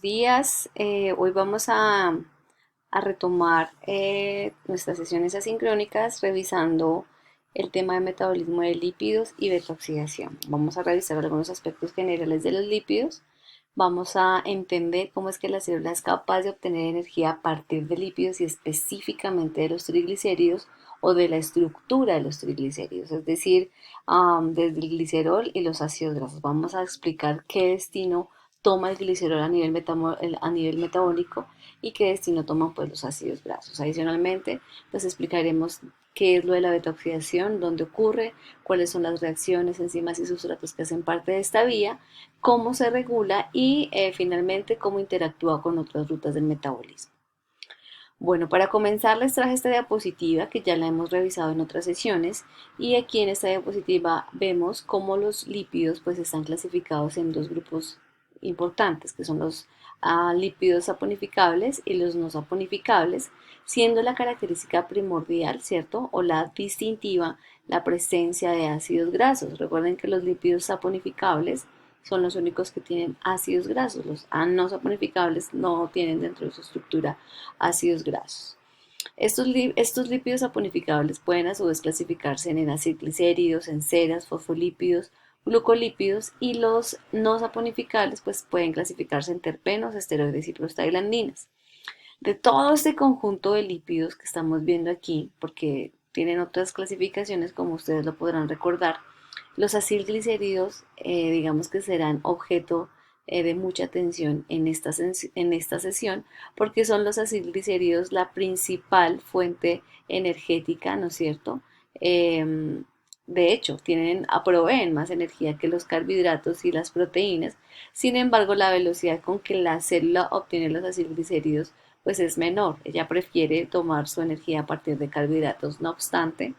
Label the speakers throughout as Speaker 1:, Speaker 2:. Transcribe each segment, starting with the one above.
Speaker 1: Días. Hoy vamos a retomar nuestras sesiones asincrónicas revisando el tema de metabolismo de lípidos y beta-oxidación. Vamos a revisar algunos aspectos generales de los lípidos. Vamos a entender cómo es que la célula es capaz de obtener energía a partir de lípidos y específicamente de los triglicéridos o de la estructura de los triglicéridos, es decir, desde el glicerol y los ácidos grasos. Vamos a explicar qué destino toma el glicerol a nivel metabólico y qué destino toman pues los ácidos grasos. Adicionalmente, pues explicaremos qué es lo de la beta-oxidación, dónde ocurre, cuáles son las reacciones, enzimas y sustratos que hacen parte de esta vía, cómo se regula y finalmente cómo interactúa con otras rutas del metabolismo. Bueno, para comenzar les traje esta diapositiva que ya la hemos revisado en otras sesiones y aquí en esta diapositiva vemos cómo los lípidos pues están clasificados en dos grupos importantes que son los lípidos saponificables y los no saponificables, siendo la característica primordial, ¿cierto? O la distintiva la presencia de ácidos grasos. Recuerden que los lípidos saponificables son los únicos que tienen ácidos grasos. Los no saponificables no tienen dentro de su estructura ácidos grasos. Estos lípidos saponificables pueden a su vez clasificarse en acilglicéridos, en ceras, fosfolípidos, glucolípidos y los no saponificables pues pueden clasificarse en terpenos, esteroides y prostaglandinas. De todo este conjunto de lípidos que estamos viendo aquí, porque tienen otras clasificaciones como ustedes lo podrán recordar, los acilglicéridos digamos que serán objeto de mucha atención en esta sesión porque son los acilglicéridos la principal fuente energética, ¿no es cierto? De hecho, proveen más energía que los carbohidratos y las proteínas. Sin embargo, la velocidad con que la célula obtiene los acilglicéridos pues es menor. Ella prefiere tomar su energía a partir de carbohidratos. No obstante,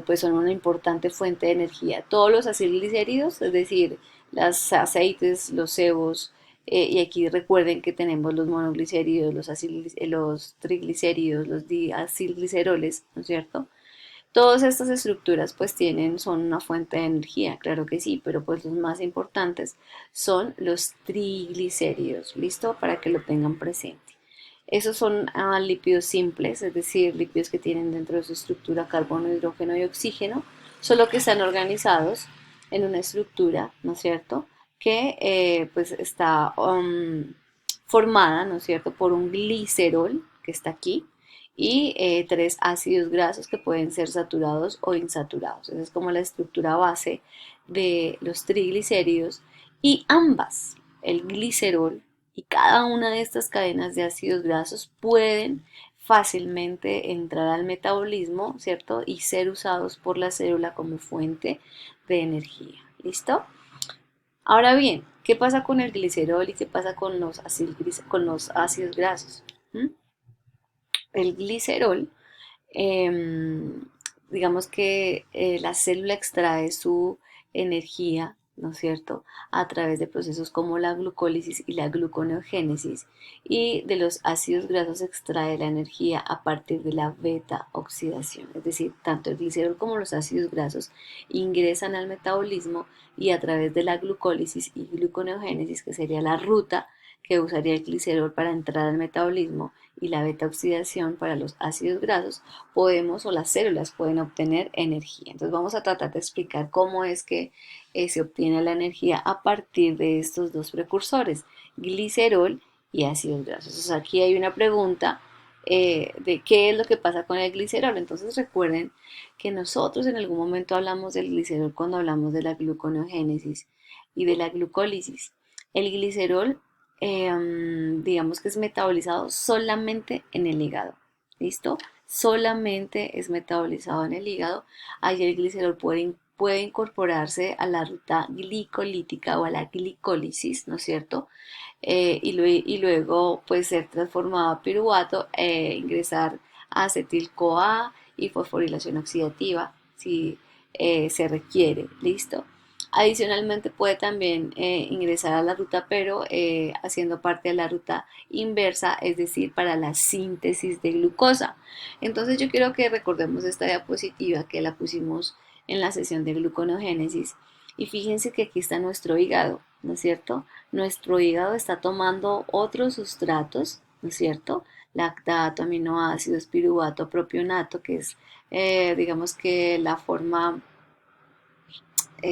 Speaker 1: pues son una importante fuente de energía. Todos los acilglicéridos, es decir, los aceites, los cebos, y aquí recuerden que tenemos los monoglicéridos, los triglicéridos, los diacilgliceroles, ¿no es cierto? Todas estas estructuras pues son una fuente de energía, claro que sí, pero pues los más importantes son los triglicéridos, ¿listo? Para que lo tengan presente. Esos son lípidos simples, es decir, lípidos que tienen dentro de su estructura carbono, hidrógeno y oxígeno, solo que están organizados en una estructura, ¿no es cierto?, que pues está formada, ¿no es cierto?, por un glicerol, que está aquí, y tres ácidos grasos que pueden ser saturados o insaturados. Esa es como la estructura base de los triglicéridos y ambas, el glicerol y cada una de estas cadenas de ácidos grasos pueden fácilmente entrar al metabolismo, ¿cierto? Y ser usados por la célula como fuente de energía. ¿Listo? Ahora bien, ¿qué pasa con el glicerol y qué pasa con los ácidos grasos? ¿Mm? El glicerol, em, digamos que la célula extrae su energía, ¿no es cierto?, a través de procesos como la glucólisis y la gluconeogénesis, y de los ácidos grasos extrae la energía a partir de la beta-oxidación, es decir, tanto el glicerol como los ácidos grasos ingresan al metabolismo y a través de la glucólisis y gluconeogénesis, que sería la ruta que usaría el glicerol para entrar al metabolismo y la beta-oxidación para los ácidos grasos, podemos o las células pueden obtener energía. Entonces vamos a tratar de explicar cómo es que se obtiene la energía a partir de estos dos precursores, glicerol y ácidos grasos. Entonces aquí hay una pregunta de qué es lo que pasa con el glicerol. Entonces recuerden que nosotros en algún momento hablamos del glicerol cuando hablamos de la gluconeogénesis y de la glucólisis. El glicerol digamos que es metabolizado solamente en el hígado. ¿Listo? Solamente es metabolizado en el hígado. Ahí el glicerol puede incorporarse a la ruta glicolítica o a la glicólisis, ¿no es cierto? Y luego puede ser transformado a piruvato e ingresar a acetil-CoA y fosforilación oxidativa si se requiere. ¿Listo? Adicionalmente puede también ingresar a la ruta, pero haciendo parte de la ruta inversa, es decir, para la síntesis de glucosa. Entonces yo quiero que recordemos esta diapositiva que la pusimos en la sesión de gluconeogénesis y fíjense que aquí está nuestro hígado. ¿no es cierto? Nuestro hígado está tomando otros sustratos, ¿no es cierto? Lactato, aminoácidos, piruvato, propionato, que es, digamos que la forma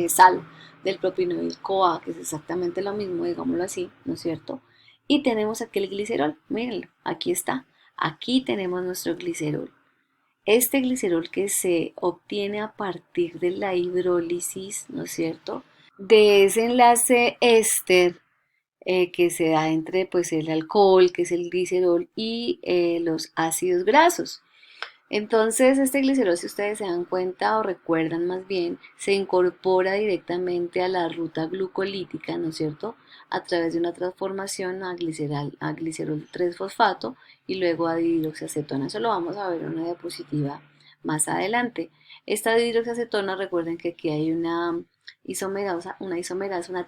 Speaker 1: sal del propinoil CoA, que es exactamente lo mismo, digámoslo así, ¿no es cierto? Y tenemos aquí el glicerol, mírenlo, aquí está. Aquí tenemos nuestro glicerol. Este glicerol que se obtiene a partir de la hidrólisis, ¿no es cierto? De ese enlace éster que se da entre pues, el alcohol, que es el glicerol, y los ácidos grasos. Entonces, este glicerol, si ustedes se dan cuenta o recuerdan más bien, se incorpora directamente a la ruta glucolítica, ¿no es cierto? A través de una transformación a glicerol 3-fosfato y luego a dihidroxiacetona. Eso lo vamos a ver en una diapositiva más adelante. Esta dihidroxiacetona, recuerden que aquí hay una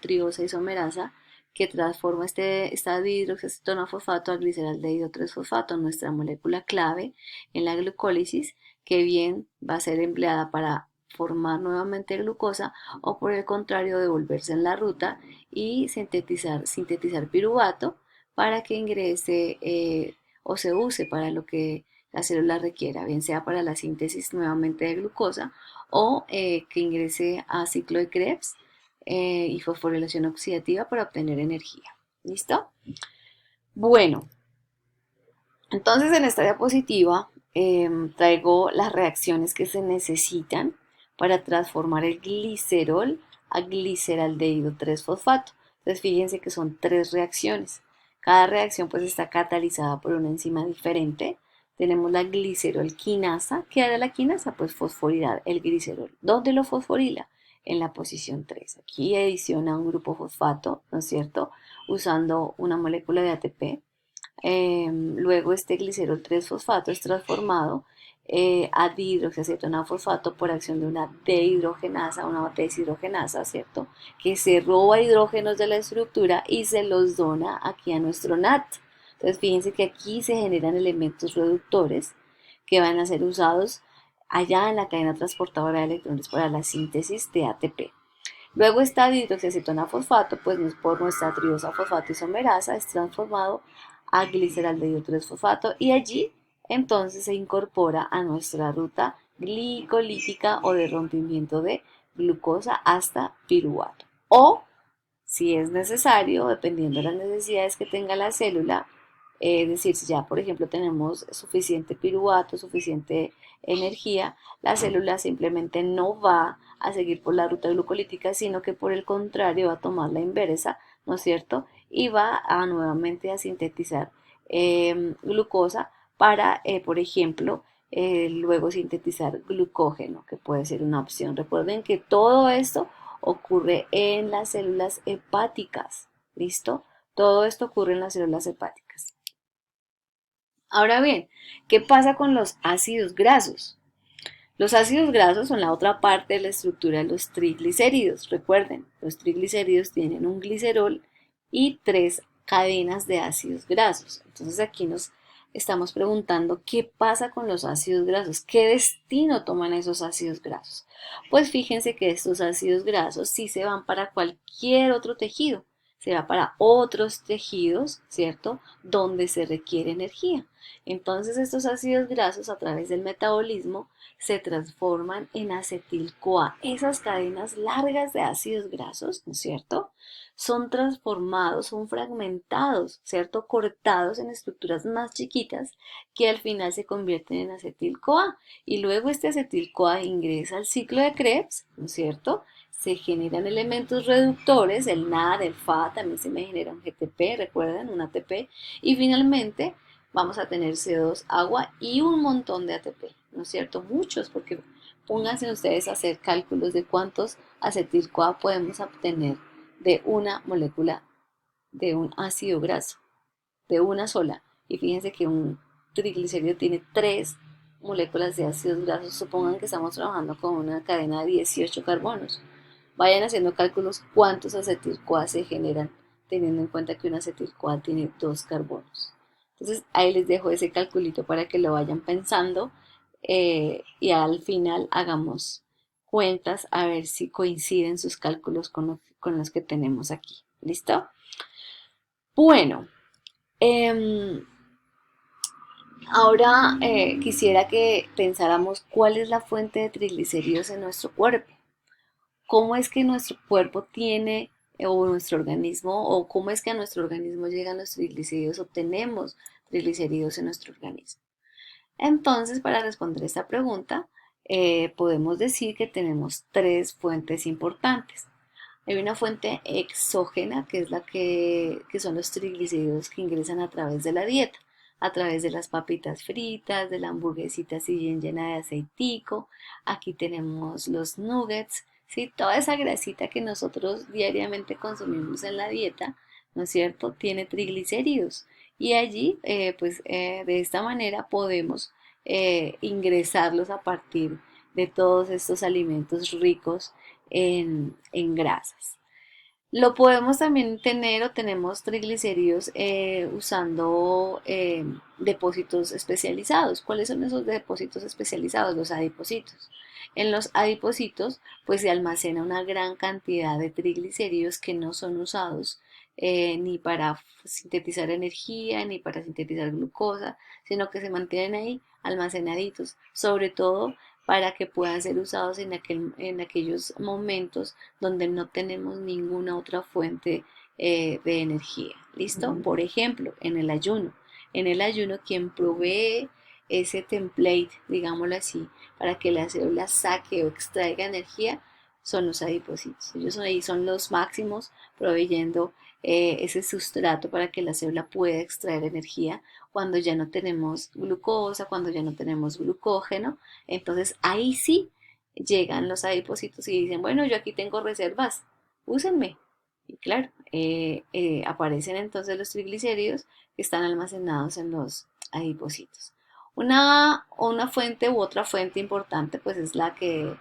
Speaker 1: triosa isomerasa que transforma esta dihidroxiacetona fosfato a gliceraldehído 3-fosfato, nuestra molécula clave en la glucólisis, que bien va a ser empleada para formar nuevamente glucosa o por el contrario devolverse en la ruta y sintetizar piruvato para que ingrese o se use para lo que la célula requiera, bien sea para la síntesis nuevamente de glucosa o que ingrese a ciclo de Krebs y fosforilación oxidativa para obtener energía. ¿Listo? Bueno, entonces en esta diapositiva traigo las reacciones que se necesitan para transformar el glicerol a gliceraldehído 3-fosfato. Entonces fíjense que son tres reacciones. Cada reacción pues está catalizada por una enzima diferente. Tenemos la glicerol quinasa. ¿Qué hará la quinasa? Pues fosforilar el glicerol. ¿Dónde lo fosforila? En la posición 3. Aquí adiciona un grupo fosfato, ¿no es cierto? Usando una molécula de ATP. Luego este glicerol 3-fosfato es transformado a dihidroxiacetona fosfato por acción de una dehidrogenasa, una deshidrogenasa, ¿cierto? Que se roba hidrógenos de la estructura y se los dona aquí a nuestro NAT. Entonces fíjense que aquí se generan elementos reductores que van a ser usados allá en la cadena transportadora de electrones para la síntesis de ATP. Luego esta dihidroxiacetona fosfato, pues por nuestra triosa fosfato isomerasa, es transformado a gliceraldehído 3-fosfato y allí entonces se incorpora a nuestra ruta glicolítica o de rompimiento de glucosa hasta piruvato. O, si es necesario, dependiendo de las necesidades que tenga la célula, es decir, si ya por ejemplo tenemos suficiente piruvato, suficiente energía, la célula simplemente no va a seguir por la ruta glucolítica, sino que por el contrario va a tomar la inversa, ¿no es cierto? Y va a nuevamente a sintetizar glucosa para, por ejemplo, luego sintetizar glucógeno, que puede ser una opción. Recuerden que todo esto ocurre en las células hepáticas, ¿listo? Todo esto ocurre en las células hepáticas. Ahora bien, ¿qué pasa con los ácidos grasos? Los ácidos grasos son la otra parte de la estructura de los triglicéridos. Recuerden, los triglicéridos tienen un glicerol y tres cadenas de ácidos grasos. Entonces aquí nos estamos preguntando qué pasa con los ácidos grasos, qué destino toman esos ácidos grasos. Pues fíjense que estos ácidos grasos sí se van para cualquier otro tejido, se va para otros tejidos, ¿cierto? Donde se requiere energía. Entonces estos ácidos grasos a través del metabolismo se transforman en acetil-CoA. Esas cadenas largas de ácidos grasos, ¿no es cierto? Son transformados, son fragmentados, ¿cierto? Cortados en estructuras más chiquitas que al final se convierten en acetil-CoA. Y luego este acetil-CoA ingresa al ciclo de Krebs, ¿no es cierto? Se generan elementos reductores, el NAD, el FA, también se me genera un GTP, recuerden, un ATP. Y finalmente vamos a tener CO2, agua y un montón de ATP, ¿no es cierto? Muchos, porque pónganse ustedes a hacer cálculos de cuántos acetil-CoA podemos obtener de una molécula de un ácido graso, de una sola. Y fíjense que un triglicérido tiene tres moléculas de ácidos grasos. Supongan que estamos trabajando con una cadena de 18 carbonos. Vayan haciendo cálculos cuántos acetil-CoA se generan, teniendo en cuenta que un acetil-CoA tiene dos carbonos. Entonces ahí les dejo ese calculito para que lo vayan pensando y al final hagamos cuentas a ver si coinciden sus cálculos con los que tenemos aquí. ¿Listo? Bueno, em, ahora quisiera que pensáramos cuál es la fuente de triglicéridos en nuestro cuerpo. ¿Cómo es que nuestro cuerpo tiene, o nuestro organismo, o cómo es que a nuestro organismo llegan los triglicéridos, obtenemos triglicéridos en nuestro organismo? Entonces, para responder esta pregunta, podemos decir que tenemos tres fuentes importantes. Hay una fuente exógena, que es que son los triglicéridos que ingresan a través de la dieta, a través de las papitas fritas, de la hamburguesita así bien llena de aceitico. Aquí tenemos los nuggets, ¿sí? Toda esa grasita que nosotros diariamente consumimos en la dieta, ¿no es cierto? Tiene triglicéridos. Y allí, de esta manera podemos ingresarlos a partir de todos estos alimentos ricos en grasas. Lo podemos también tener o tenemos triglicéridos usando depósitos especializados. ¿Cuáles son esos depósitos especializados? Los adipocitos. En los adipocitos pues se almacena una gran cantidad de triglicéridos que no son usados ni para sintetizar energía ni para sintetizar glucosa, sino que se mantienen ahí almacenaditos, sobre todo para que puedan ser usados en aquellos momentos donde no tenemos ninguna otra fuente de energía. ¿Listo? Por ejemplo, en el ayuno. En el ayuno, quien provee ese template, digámoslo así, para que la célula saque o extraiga energía, son los adipocitos. Ellos ahí son los máximos proveyendo ese sustrato para que la célula pueda extraer energía cuando ya no tenemos glucosa, cuando ya no tenemos glucógeno. Entonces ahí sí llegan los adipocitos y dicen, bueno, yo aquí tengo reservas, úsenme. Y claro, aparecen entonces los triglicéridos que están almacenados en los adipocitos. Una fuente u otra fuente importante pues es la que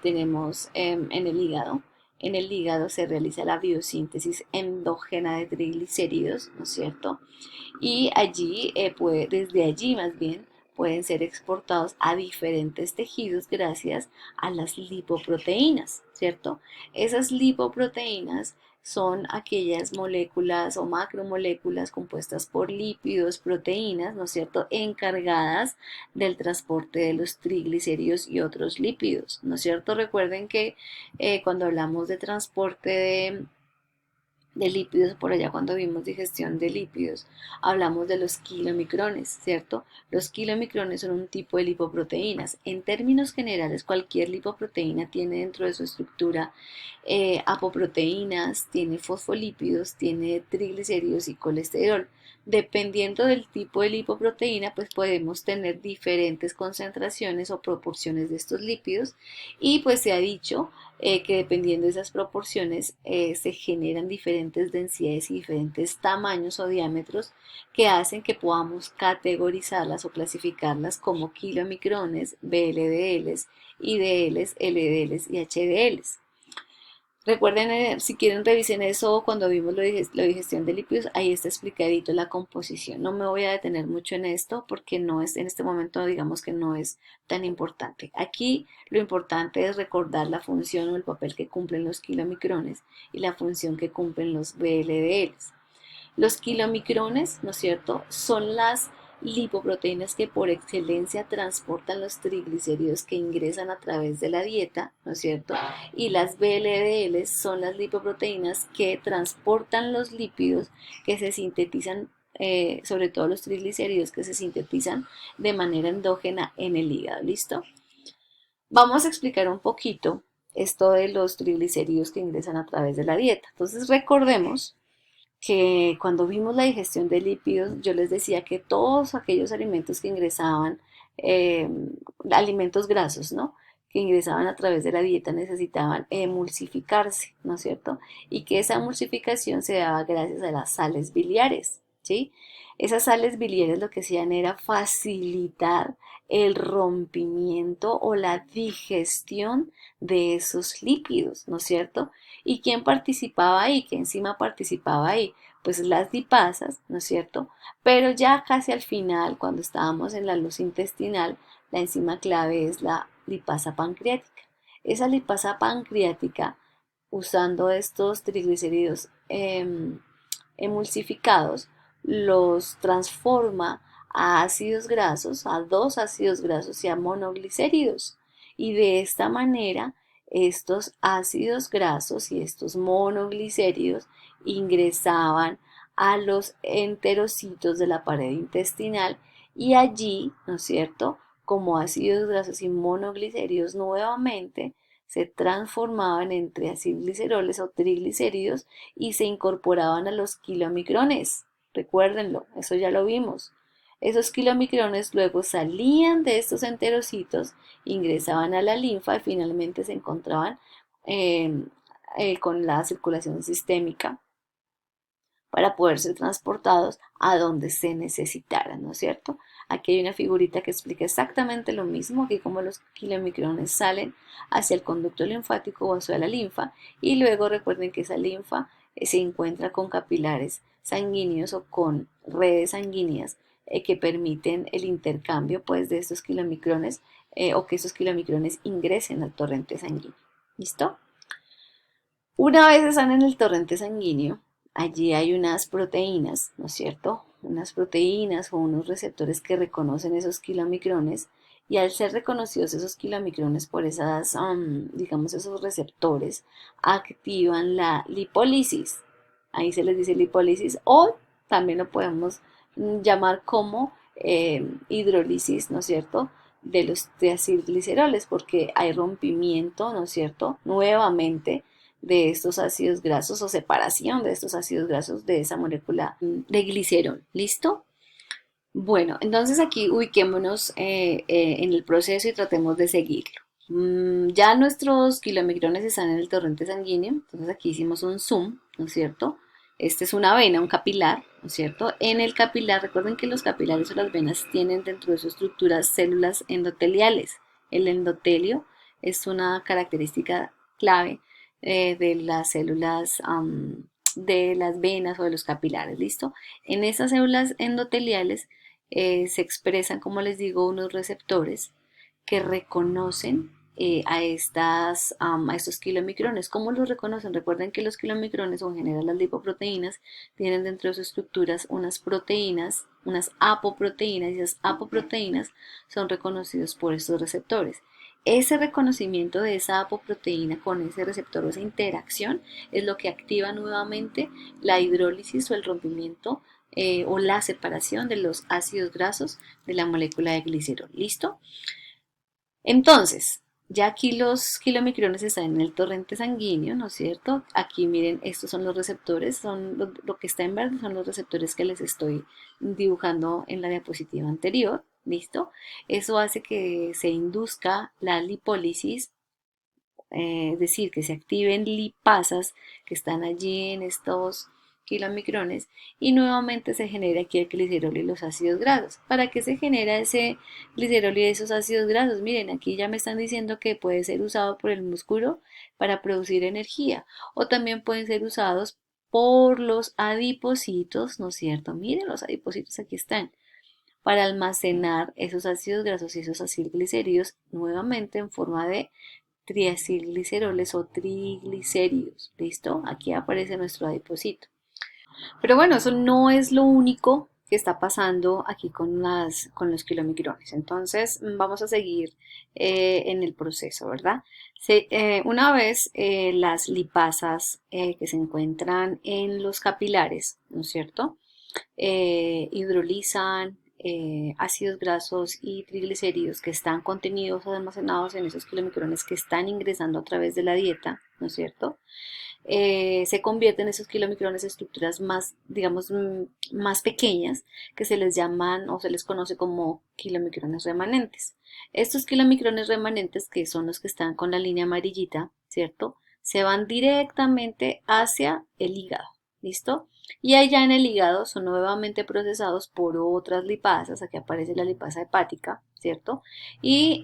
Speaker 1: tenemos en el hígado. En el hígado se realiza la biosíntesis endógena de triglicéridos, ¿no es cierto? Y allí, desde allí más bien, pueden ser exportados a diferentes tejidos gracias a las lipoproteínas, ¿cierto? Esas lipoproteínas son aquellas moléculas o macromoléculas compuestas por lípidos, proteínas, ¿no es cierto?, encargadas del transporte de los triglicéridos y otros lípidos, ¿no es cierto? Recuerden que cuando hablamos de transporte de lípidos, por allá cuando vimos digestión de lípidos, hablamos de los kilomicrones, ¿cierto? Los kilomicrones son un tipo de lipoproteínas. En términos generales, cualquier lipoproteína tiene dentro de su estructura apoproteínas, tiene fosfolípidos, tiene triglicéridos y colesterol. Dependiendo del tipo de lipoproteína, pues podemos tener diferentes concentraciones o proporciones de estos lípidos y pues se ha dicho que dependiendo de esas proporciones se generan diferentes densidades y diferentes tamaños o diámetros que hacen que podamos categorizarlas o clasificarlas como kilomicrones, VLDLs, IDLs, LDLs y HDLs. Recuerden, si quieren revisen eso cuando vimos la digestión de lípidos, ahí está explicadito la composición. No me voy a detener mucho en esto porque no es en este momento, digamos que no es tan importante. Aquí lo importante es recordar la función o el papel que cumplen los kilomicrones y la función que cumplen los VLDLs. Los kilomicrones, ¿no es cierto?, son las lipoproteínas que por excelencia transportan los triglicéridos que ingresan a través de la dieta, ¿no es cierto? Y las VLDL son las lipoproteínas que transportan los lípidos que se sintetizan, sobre todo los triglicéridos que se sintetizan de manera endógena en el hígado, ¿listo? Vamos a explicar un poquito esto de los triglicéridos que ingresan a través de la dieta. Entonces recordemos que cuando vimos la digestión de lípidos, yo les decía que todos aquellos alimentos que ingresaban, eh, alimentos grasos, ¿no? Que ingresaban a través de la dieta necesitaban emulsificarse, ¿no es cierto? Y que esa emulsificación se daba gracias a las sales biliares, ¿sí? Esas sales biliares lo que hacían era facilitar el rompimiento o la digestión de esos lípidos, ¿no es cierto? ¿Y quién participaba ahí? ¿Qué enzima participaba ahí? Pues las lipasas, ¿no es cierto? Pero ya casi al final, cuando estábamos en la luz intestinal, la enzima clave es la lipasa pancreática. Esa lipasa pancreática, usando estos triglicéridos emulsificados, los transforma a ácidos grasos, a dos ácidos grasos y a monoglicéridos. Y de esta manera, estos ácidos grasos y estos monoglicéridos ingresaban a los enterocitos de la pared intestinal y allí, ¿no es cierto?, como ácidos grasos y monoglicéridos nuevamente se transformaban en triacilgliceroles o triglicéridos y se incorporaban a los kilomicrones. Recuérdenlo, eso ya lo vimos. Esos kilomicrones luego salían de estos enterocitos, ingresaban a la linfa y finalmente se encontraban eh, con la circulación sistémica para poder ser transportados a donde se necesitaran, ¿no es cierto? Aquí hay una figurita que explica exactamente lo mismo, que como los kilomicrones salen hacia el conducto linfático o hacia la linfa, y luego recuerden que esa linfa se encuentra con capilares sanguíneos o con redes sanguíneas que permiten el intercambio pues de estos kilomicrones o que esos kilomicrones ingresen al torrente sanguíneo. ¿Listo? Una vez están en el torrente sanguíneo, allí hay unas proteínas, ¿no es cierto? Unas proteínas o unos receptores que reconocen esos kilomicrones y al ser reconocidos esos kilomicrones por esas, digamos, esos receptores, activan la lipólisis. Ahí se les dice lipólisis o también lo podemos llamar como hidrólisis, ¿no es cierto? De los triacilgliceroles porque hay rompimiento, ¿no es cierto? Nuevamente de estos ácidos grasos o separación de estos ácidos grasos de esa molécula de glicerol. ¿Listo? Bueno, entonces aquí ubiquémonos en el proceso y tratemos de seguirlo. Ya nuestros kilomicrones están en el torrente sanguíneo, entonces aquí hicimos un zoom, ¿no es cierto? Este es una vena, un capilar, ¿no es cierto? En el capilar, recuerden que los capilares o las venas tienen dentro de su estructura células endoteliales. El endotelio es una característica clave de las células de las venas o de los capilares, ¿listo? En esas células endoteliales se expresan, como les digo, unos receptores que reconocen a estos kilomicrones. ¿Cómo los reconocen? Recuerden que los kilomicrones o en general las lipoproteínas tienen dentro de sus estructuras unas proteínas, unas apoproteínas, y esas apoproteínas son reconocidos por estos receptores. Ese reconocimiento de esa apoproteína con ese receptor o esa interacción es lo que activa nuevamente la hidrólisis o el rompimiento o la separación de los ácidos grasos de la molécula de glicerol. ¿Listo? Entonces, ya aquí los kilomicrones están en el torrente sanguíneo, ¿no es cierto? Aquí miren, estos son los receptores, son lo que está en verde son los receptores que les estoy dibujando en la diapositiva anterior, ¿listo? Eso hace que se induzca la lipólisis, es decir, que se activen lipasas que están allí en estos kilomicrones y nuevamente se genera aquí el glicerol y los ácidos grasos. ¿Para qué se genera ese glicerol y esos ácidos grasos? Miren, aquí ya me están diciendo que puede ser usado por el músculo para producir energía o también pueden ser usados por los adipocitos, ¿no es cierto? Miren, los adipocitos aquí están para almacenar esos ácidos grasos y esos acilglicéridos nuevamente en forma de triacilgliceroles o triglicéridos. ¿Listo? Aquí aparece nuestro adipocito. Pero bueno, eso no es lo único que está pasando aquí con los kilomicrones. Entonces, vamos a seguir en el proceso, ¿verdad? Una vez las lipasas que se encuentran en los capilares, ¿no es cierto? Hidrolizan ácidos grasos y triglicéridos que están contenidos o almacenados en esos kilomicrones que están ingresando a través de la dieta, ¿no es cierto? Se convierten esos kilomicrones en estructuras más, digamos, más pequeñas que se les llaman o se les conoce como kilomicrones remanentes. Estos kilomicrones remanentes, que son los que están con la línea amarillita, ¿cierto? Se van directamente hacia el hígado, ¿listo? Y allá en el hígado son nuevamente procesados por otras lipasas, aquí aparece la lipasa hepática, ¿cierto? Y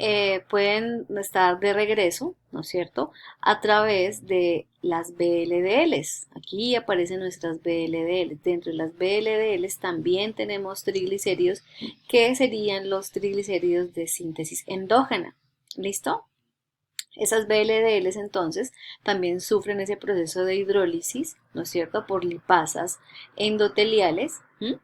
Speaker 1: pueden estar de regreso, ¿no es cierto?, a través de las VLDLs. Aquí aparecen nuestras VLDLs. Dentro de las VLDLs también tenemos triglicéridos que serían los triglicéridos de síntesis endógena. ¿Listo? Esas VLDLs entonces también sufren ese proceso de hidrólisis, ¿no es cierto?, por lipasas endoteliales. ¿M?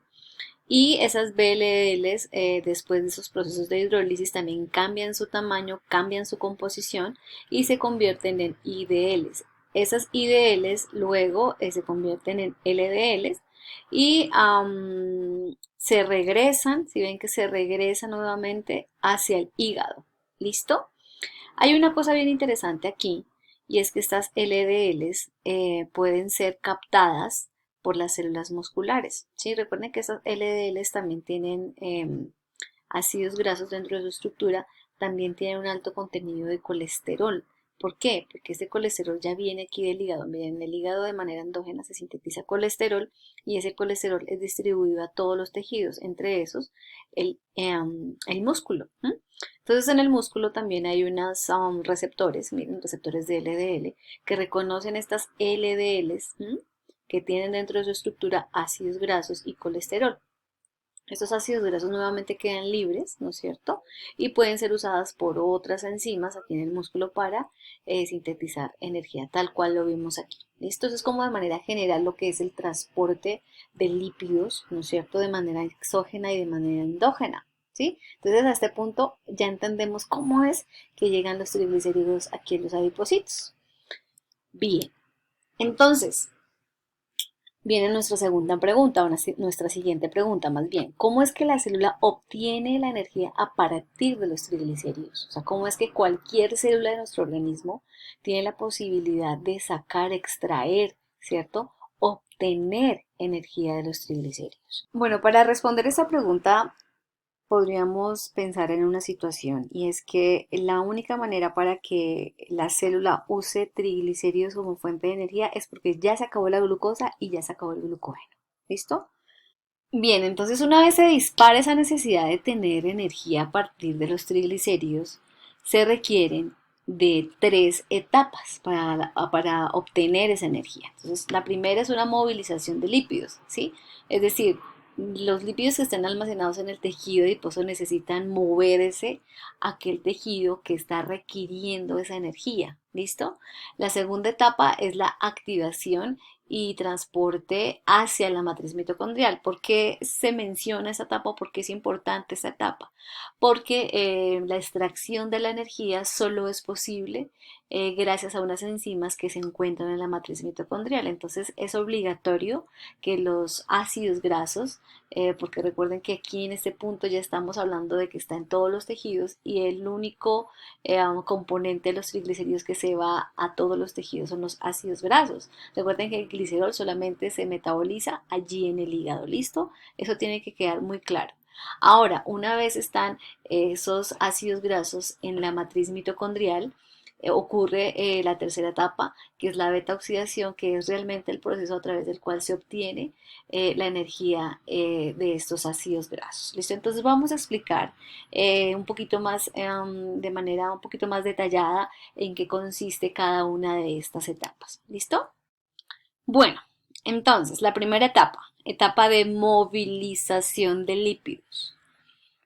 Speaker 1: Y esas VLLs, después de esos procesos de hidrólisis, también cambian su tamaño, cambian su composición y se convierten en IDLs. Esas IDLs luego se convierten en LDLs y se regresan, si ven que se regresa nuevamente hacia el hígado. ¿Listo? Hay una cosa bien interesante aquí y es que estas LDLs pueden ser captadas por las células musculares. ¿Sí? Recuerden que esas LDLs también tienen ácidos grasos dentro de su estructura, también tienen un alto contenido de colesterol. ¿Por qué? Porque ese colesterol ya viene aquí del hígado. Miren, en el hígado de manera endógena se sintetiza colesterol y ese colesterol es distribuido a todos los tejidos, entre esos el músculo. ¿M? Entonces en el músculo también hay unos receptores, miren, receptores de LDL, que reconocen estas LDLs que tienen dentro de su estructura ácidos grasos y colesterol. Estos ácidos grasos nuevamente quedan libres, ¿no es cierto? Y pueden ser usadas por otras enzimas aquí en el músculo para sintetizar energía, tal cual lo vimos aquí. ¿Listo? Eso es como de manera general lo que es el transporte de lípidos, ¿no es cierto? De manera exógena y de manera endógena, ¿sí? Entonces a este punto ya entendemos cómo es que llegan los triglicéridos aquí en los adipocitos. Bien, entonces viene nuestra segunda pregunta, nuestra siguiente pregunta más bien. ¿Cómo es que la célula obtiene la energía a partir de los triglicéridos? O sea, ¿cómo es que cualquier célula de nuestro organismo tiene la posibilidad de sacar, extraer, ¿cierto? Obtener energía de los triglicéridos. Bueno, para responder esta pregunta podríamos pensar en una situación y es que la única manera para que la célula use triglicéridos como fuente de energía es porque ya se acabó la glucosa y ya se acabó el glucógeno. ¿Listo? Bien, entonces una vez se dispara esa necesidad de tener energía a partir de los triglicéridos, se requieren de tres etapas para obtener esa energía. Entonces, la primera es una movilización de lípidos, ¿sí? Es decir, los lípidos que están almacenados en el tejido adiposo necesitan moverse a aquel tejido que está requiriendo esa energía, ¿listo? La segunda etapa es la activación y transporte hacia la matriz mitocondrial. ¿Por qué se menciona esa etapa o por qué es importante esa etapa? Porque la extracción de la energía solo es posible gracias a unas enzimas que se encuentran en la matriz mitocondrial. Entonces es obligatorio que los ácidos grasos, porque recuerden que aquí en este punto ya estamos hablando de que está en todos los tejidos y el único componente de los triglicéridos que se va a todos los tejidos son los ácidos grasos. Recuerden que el glicerol solamente se metaboliza allí en el hígado, ¿listo? Eso tiene que quedar muy claro. Ahora, una vez están esos ácidos grasos en la matriz mitocondrial, ocurre la tercera etapa, que es la beta oxidación, que es realmente el proceso a través del cual se obtiene la energía de estos ácidos grasos. ¿Listo? Entonces vamos a explicar un poquito más, de manera un poquito más detallada en qué consiste cada una de estas etapas. ¿Listo? Bueno, entonces la primera etapa, etapa de movilización de lípidos.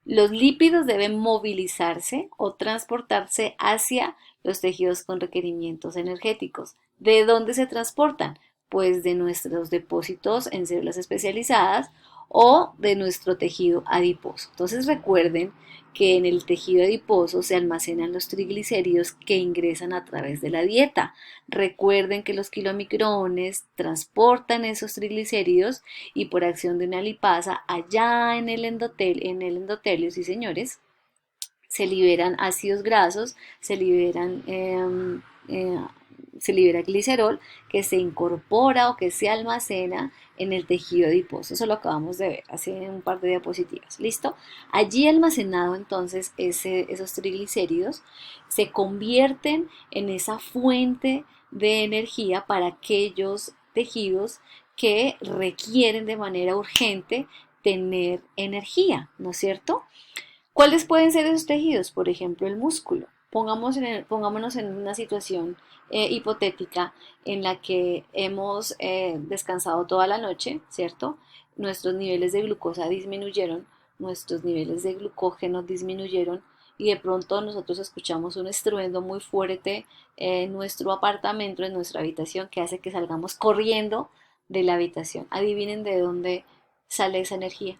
Speaker 1: Los lípidos deben movilizarse o transportarse hacia los tejidos con requerimientos energéticos. ¿De dónde se transportan? Pues de nuestros depósitos en células especializadas o de nuestro tejido adiposo. Entonces recuerden que en el tejido adiposo se almacenan los triglicéridos que ingresan a través de la dieta. Recuerden que los kilomicrones transportan esos triglicéridos y por acción de una lipasa allá en el endotelio, sí señores, se liberan ácidos grasos, eh, se libera glicerol que se incorpora o que se almacena en el tejido adiposo. Eso lo acabamos de ver hace un par de diapositivas. ¿Listo? Allí almacenado entonces esos triglicéridos se convierten en esa fuente de energía para aquellos tejidos que requieren de manera urgente tener energía, ¿no es cierto? ¿Cuáles pueden ser esos tejidos? Por ejemplo, el músculo. Pongámonos en una situación hipotética en la que hemos descansado toda la noche, ¿cierto? Nuestros niveles de glucosa disminuyeron, nuestros niveles de glucógeno disminuyeron y de pronto nosotros escuchamos un estruendo muy fuerte en nuestro apartamento, en nuestra habitación, que hace que salgamos corriendo de la habitación. Adivinen de dónde sale esa energía.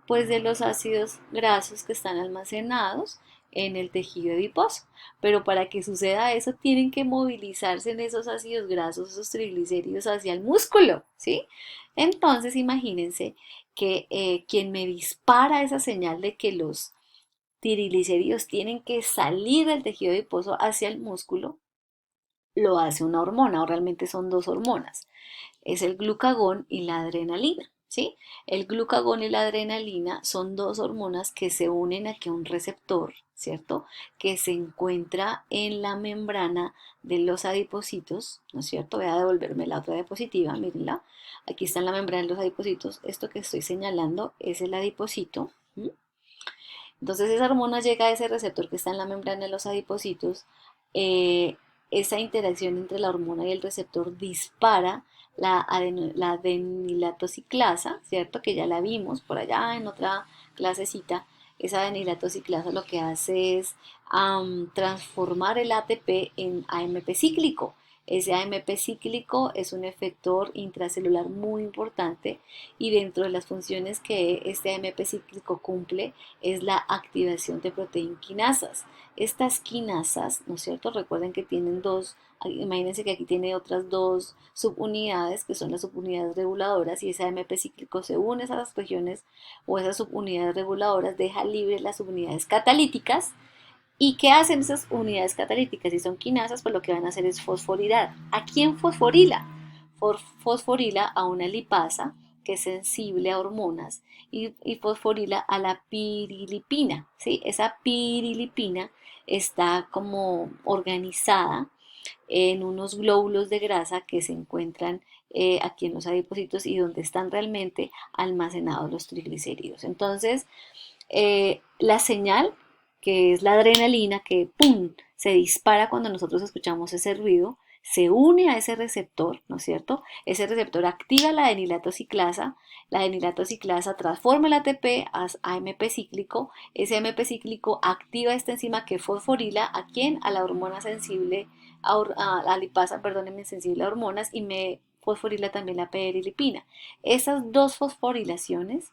Speaker 1: Pues de los ácidos grasos que están almacenados en el tejido adiposo. Pero para que suceda eso, tienen que movilizarse en esos ácidos grasos, esos triglicéridos hacia el músculo, ¿sí? Entonces, imagínense que quien me dispara esa señal de que los triglicéridos tienen que salir del tejido adiposo hacia el músculo, lo hace una hormona, o realmente son dos hormonas, es el glucagón y la adrenalina, ¿sí? El glucagón y la adrenalina son dos hormonas que se unen aquí a un receptor, ¿cierto? Que se encuentra en la membrana de los adipocitos, ¿no es cierto? Voy a devolverme la otra diapositiva, mírenla. Aquí está en la membrana de los adipocitos. Esto que estoy señalando es el adipocito. ¿Mm? Entonces esa hormona llega a ese receptor que está en la membrana de los adipocitos. eh, Esa interacción entre la hormona y el receptor dispara la adenilatociclasa, ¿cierto? Que ya la vimos por allá en otra clasecita. Esa adenilatociclasa lo que hace es transformar el ATP en AMP cíclico. Ese AMP cíclico es un efector intracelular muy importante y dentro de las funciones que este AMP cíclico cumple es la activación de proteínquinasas. Estas quinasas, ¿no es cierto? Recuerden que tienen dos, imagínense que aquí tiene otras dos subunidades que son las subunidades reguladoras y ese AMP cíclico se une a esas regiones o esas subunidades reguladoras, deja libres las subunidades catalíticas. ¿Y qué hacen esas unidades catalíticas? Si son quinasas, pues lo que van a hacer es fosforilar. ¿A quién fosforila? Fosforila a una lipasa que es sensible a hormonas y fosforila a la pirilipina, ¿sí? Esa pirilipina está como organizada en unos glóbulos de grasa que se encuentran aquí en los adipocitos y donde están realmente almacenados los triglicéridos. Entonces, la señal, que es la adrenalina, que ¡pum!, se dispara cuando nosotros escuchamos ese ruido, se une a ese receptor, ¿no es cierto? Ese receptor activa la adenilatociclasa transforma el ATP a AMP cíclico, ese AMP cíclico activa esta enzima que fosforila a quién, a la hormona sensible, a la lipasa, perdónenme, sensible a hormonas y me fosforila también la perilipina. Esas dos fosforilaciones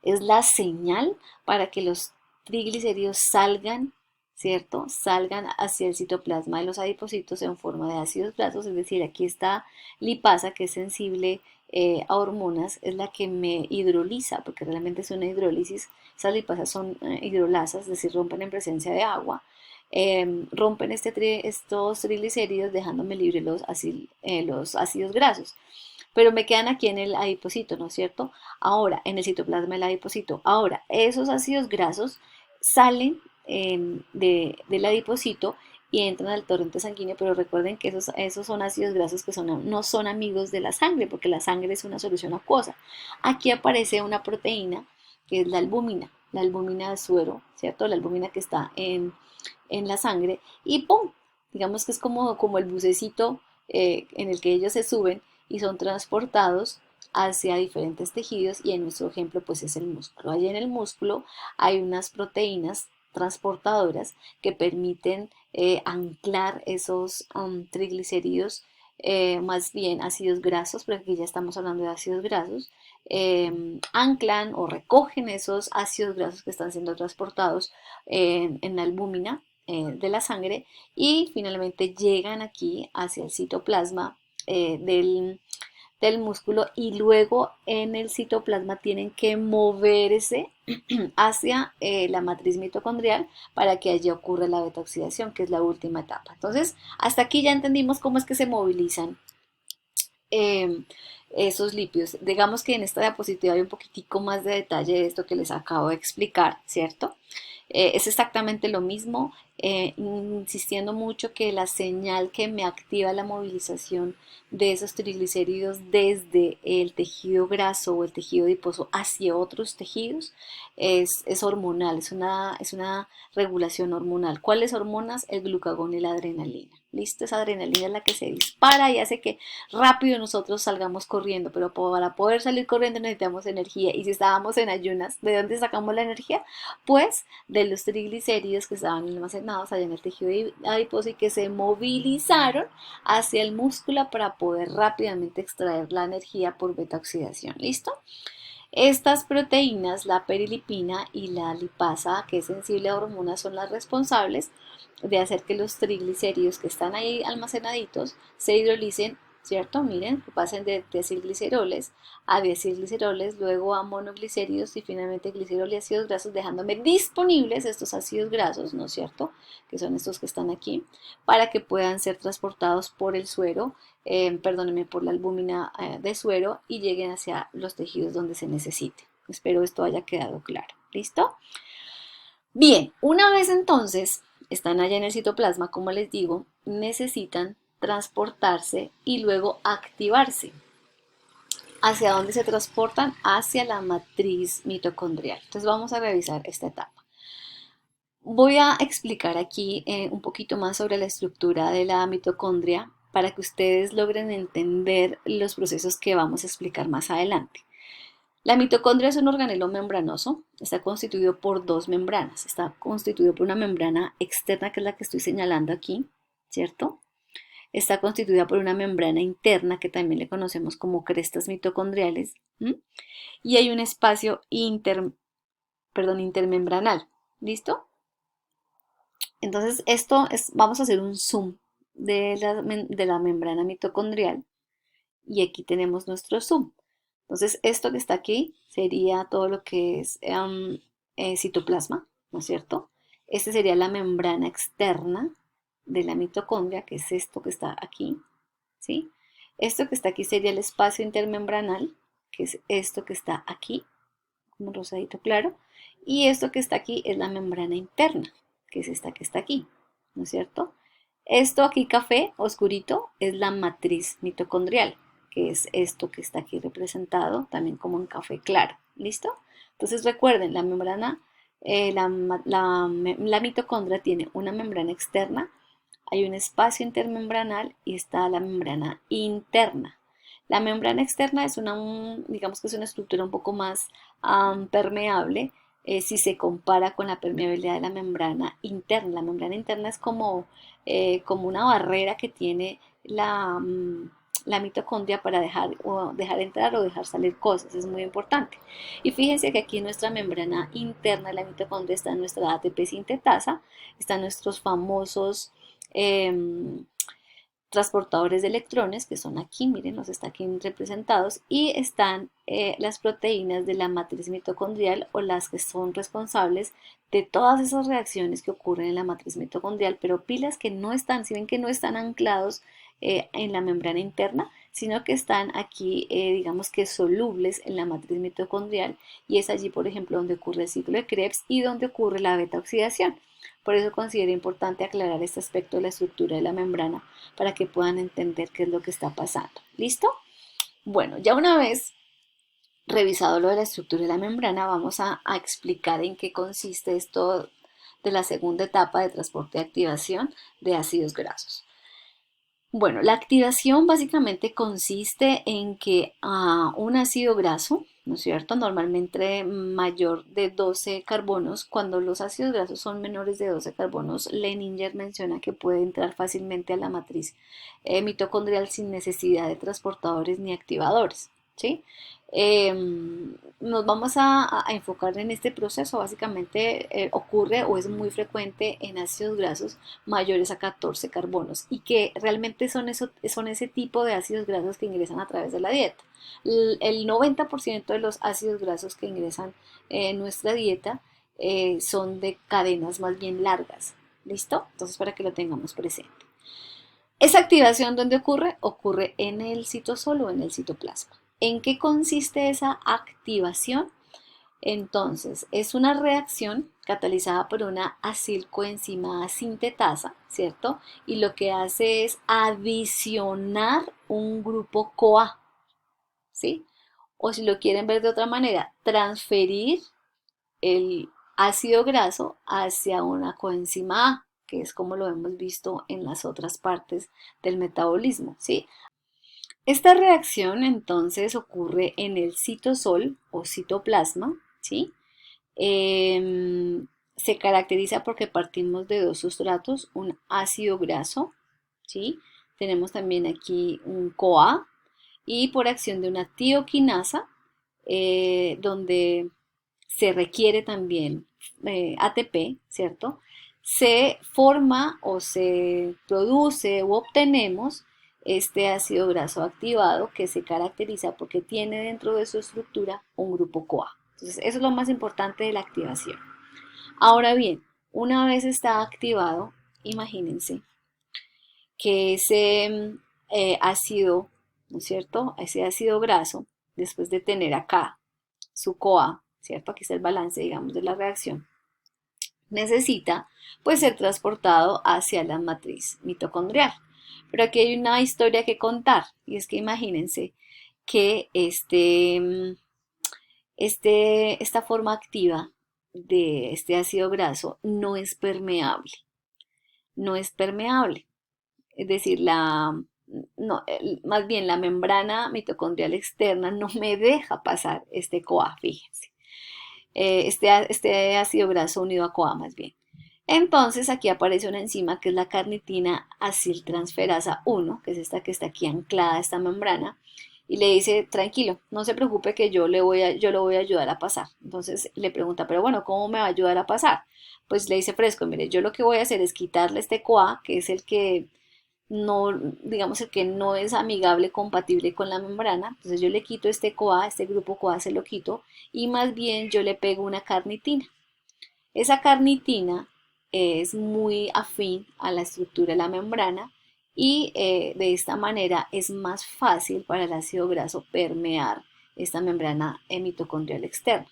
Speaker 1: es la señal para que los triglicéridos salgan, ¿cierto? Salgan hacia el citoplasma de los adipocitos en forma de ácidos grasos, es decir, aquí está lipasa que es sensible a hormonas, es la que me hidroliza, porque realmente es una hidrólisis. Esas lipasas son hidrolasas, es decir, rompen en presencia de agua. Rompen estos triglicéridos dejándome libre los ácidos grasos, pero me quedan aquí en el adipocito, ¿no es cierto? Ahora, en el citoplasma del adipocito. Ahora, esos ácidos grasos salen del adipocito y entran al torrente sanguíneo, pero recuerden que esos son ácidos grasos que no son amigos de la sangre, porque la sangre es una solución acuosa. Aquí aparece una proteína que es la albúmina de suero, ¿cierto? La albúmina que está en la sangre y ¡pum! Digamos que es como el bucecito en el que ellos se suben y son transportados hacia diferentes tejidos y en nuestro ejemplo pues es el músculo. Allí en el músculo hay unas proteínas transportadoras que permiten anclar esos triglicéridos, más bien ácidos grasos, porque aquí ya estamos hablando de ácidos grasos, anclan o recogen esos ácidos grasos que están siendo transportados en la albúmina de la sangre y finalmente llegan aquí hacia el citoplasma del músculo y luego en el citoplasma tienen que moverse hacia la matriz mitocondrial para que allí ocurra la beta-oxidación, que es la última etapa. Entonces, hasta aquí ya entendimos cómo es que se movilizan eh, esos lípidos. Digamos que en esta diapositiva hay un poquitico más de detalle de esto que les acabo de explicar, ¿cierto? Es exactamente lo mismo, insistiendo mucho que la señal que me activa la movilización de esos triglicéridos desde el tejido graso o el tejido adiposo hacia otros tejidos es hormonal, es una regulación hormonal. ¿Cuáles hormonas? El glucagón y la adrenalina. ¿Listo? Esa adrenalina es la que se dispara y hace que rápido nosotros salgamos corriendo, pero para poder salir corriendo necesitamos energía. Y si estábamos en ayunas, ¿de dónde sacamos la energía? Pues proteínas de los triglicéridos que estaban almacenados allá en el tejido adiposo y que se movilizaron hacia el músculo para poder rápidamente extraer la energía por beta oxidación. ¿Listo? Estas proteínas, la perilipina y la lipasa, que es sensible a hormonas, son las responsables de hacer que los triglicéridos que están ahí almacenaditos se hidrolicen, ¿cierto? Miren, que pasen de acilgliceroles a diacilgliceroles, luego a monoglicéridos y finalmente glicerol y ácidos grasos, dejándome disponibles estos ácidos grasos, ¿no es cierto? Que son estos que están aquí, para que puedan ser transportados por el suero, perdónenme, por la albúmina de suero y lleguen hacia los tejidos donde se necesite. Espero esto haya quedado claro. ¿Listo? Bien, una vez entonces están allá en el citoplasma, como les digo, necesitan transportarse y luego activarse. ¿Hacia dónde se transportan? Hacia la matriz mitocondrial. Entonces vamos a revisar esta etapa. Voy a explicar aquí un poquito más sobre la estructura de la mitocondria para que ustedes logren entender los procesos que vamos a explicar más adelante. La mitocondria es un organelo membranoso, está constituido por dos membranas. Está constituido por una membrana externa, que es la que estoy señalando aquí, ¿cierto? Está constituida por una membrana interna, que también le conocemos como crestas mitocondriales, ¿m? Y hay un espacio intermembranal. ¿Listo? Entonces, vamos a hacer un zoom de la membrana mitocondrial y aquí tenemos nuestro zoom. Entonces, esto que está aquí sería todo lo que es citoplasma, ¿no es cierto? Este sería la membrana externa de la mitocondria, que es esto que está aquí, ¿sí? Esto que está aquí sería el espacio intermembranal, que es esto que está aquí, como rosadito claro, y esto que está aquí es la membrana interna, que es esta que está aquí, ¿no es cierto? Esto aquí café oscurito es la matriz mitocondrial, que es esto que está aquí representado también como en café claro. ¿Listo? Entonces recuerden, la membrana, la mitocondria tiene una membrana externa, hay un espacio intermembranal y está la membrana interna. La membrana externa es digamos que es una estructura un poco más permeable si se compara con la permeabilidad de la membrana interna. La membrana interna es como una barrera que tiene la mitocondria para dejar entrar o dejar salir cosas. Es muy importante. Y fíjense que aquí en nuestra membrana interna de la mitocondria está nuestra ATP sintetasa, están nuestros famosos em, transportadores de electrones, que son aquí, miren, los está aquí representados, y están las proteínas de la matriz mitocondrial o las que son responsables de todas esas reacciones que ocurren en la matriz mitocondrial, pero pilas que no están, si ven que no están anclados en la membrana interna, sino que están aquí, digamos que solubles en la matriz mitocondrial, y es allí, por ejemplo, donde ocurre el ciclo de Krebs y donde ocurre la beta oxidación. Por eso considero importante aclarar este aspecto de la estructura de la membrana para que puedan entender qué es lo que está pasando. ¿Listo? Bueno, ya una vez revisado lo de la estructura de la membrana, vamos a explicar en qué consiste esto de la segunda etapa de transporte y activación de ácidos grasos. Bueno, la activación básicamente consiste en que un ácido graso, ¿no es cierto? Normalmente mayor de 12 carbonos. Cuando los ácidos grasos son menores de 12 carbonos, Leninger menciona que puede entrar fácilmente a la matriz mitocondrial sin necesidad de transportadores ni activadores, ¿sí? Nos vamos a enfocar en este proceso. Básicamente ocurre o es muy frecuente en ácidos grasos mayores a 14 carbonos y que realmente son ese tipo de ácidos grasos que ingresan a través de la dieta. El 90% de los ácidos grasos que ingresan en nuestra dieta son de cadenas más bien largas. ¿Listo? Entonces para que lo tengamos presente. Esa activación, ¿dónde ocurre? Ocurre en el citosol o en el citoplasma. ¿En qué consiste esa activación? Entonces, es una reacción catalizada por una acilcoenzima sintetasa, ¿cierto? Y lo que hace es adicionar un grupo CoA, ¿sí? O si lo quieren ver de otra manera, transferir el ácido graso hacia una coenzima A, que es como lo hemos visto en las otras partes del metabolismo, ¿sí? Esta reacción entonces ocurre en el citosol o citoplasma, ¿sí? Se caracteriza porque partimos de dos sustratos, un ácido graso, ¿sí? Tenemos también aquí un CoA y por acción de una tioquinasa, donde se requiere también ATP, ¿cierto? Se forma o se produce o obtenemos este ácido graso activado que se caracteriza porque tiene dentro de su estructura un grupo CoA. Entonces, eso es lo más importante de la activación. Ahora bien, una vez está activado, imagínense que ese ácido, ¿no es cierto? Ese ácido graso, después de tener acá su CoA, ¿cierto? Aquí está el balance, digamos, de la reacción, necesita pues ser transportado hacia la matriz mitocondrial. Pero aquí hay una historia que contar y es que imagínense que esta forma activa de este ácido graso no es permeable, no es permeable. Es decir, no, más bien la membrana mitocondrial externa no me deja pasar este CoA, fíjense. Este ácido graso unido a CoA más bien. Entonces aquí aparece una enzima que es la carnitina aciltransferasa 1, que es esta que está aquí anclada a esta membrana, y le dice, tranquilo, no se preocupe que yo lo voy a ayudar a pasar. Entonces le pregunta, pero bueno, ¿cómo me va a ayudar a pasar? Pues le dice fresco, mire, yo lo que voy a hacer es quitarle este CoA, que es el que no, digamos el que no es amigable, compatible con la membrana. Entonces yo le quito este CoA, este grupo CoA se lo quito, y más bien yo le pego una carnitina. Esa carnitina es muy afín a la estructura de la membrana y de esta manera es más fácil para el ácido graso permear esta membrana mitocondrial externa.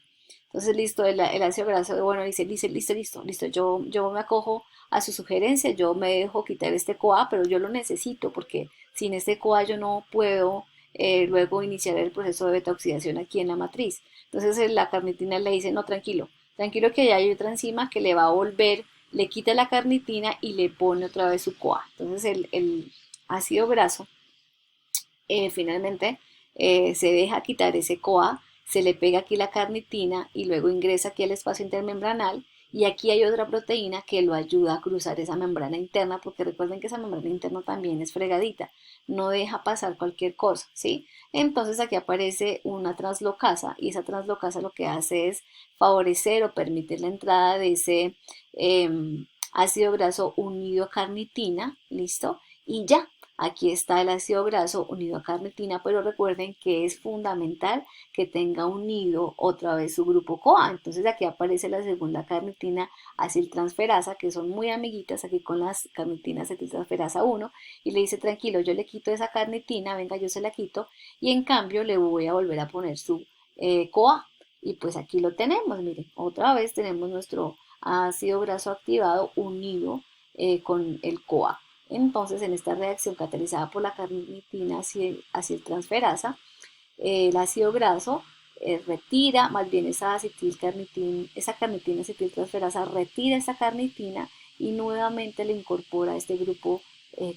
Speaker 1: Entonces, listo, el ácido graso, bueno, dice, listo, yo me acojo a su sugerencia, yo me dejo quitar este CoA, pero yo lo necesito porque sin este CoA yo no puedo luego iniciar el proceso de beta oxidación aquí en la matriz. Entonces la carnitina le dice, no, tranquilo, tranquilo que ya hay otra enzima que le va a volver, le quita la carnitina y le pone otra vez su CoA. Entonces el ácido graso finalmente se deja quitar ese CoA, se le pega aquí la carnitina y luego ingresa aquí al espacio intermembranal y aquí hay otra proteína que lo ayuda a cruzar esa membrana interna porque recuerden que esa membrana interna también es fregadita, no deja pasar cualquier cosa, ¿sí? Entonces aquí aparece una translocasa y esa translocasa lo que hace es favorecer o permitir la entrada de ese ácido graso unido a carnitina, ¿listo? Y ya, aquí está el ácido graso unido a carnitina, pero recuerden que es fundamental que tenga unido otra vez su grupo CoA. Entonces aquí aparece la segunda carnitina aciltransferasa, que son muy amiguitas aquí con las carnitinas aciltransferasa 1, y le dice, tranquilo, yo le quito esa carnitina, venga, yo se la quito, y en cambio le voy a volver a poner su CoA. Y pues aquí lo tenemos, miren, otra vez tenemos nuestro ácido graso activado unido con el CoA. Entonces, en esta reacción catalizada por la carnitina aciltransferasa, el ácido graso retira, más bien esa carnitina acetiltransferasa retira esa carnitina y nuevamente le incorpora este grupo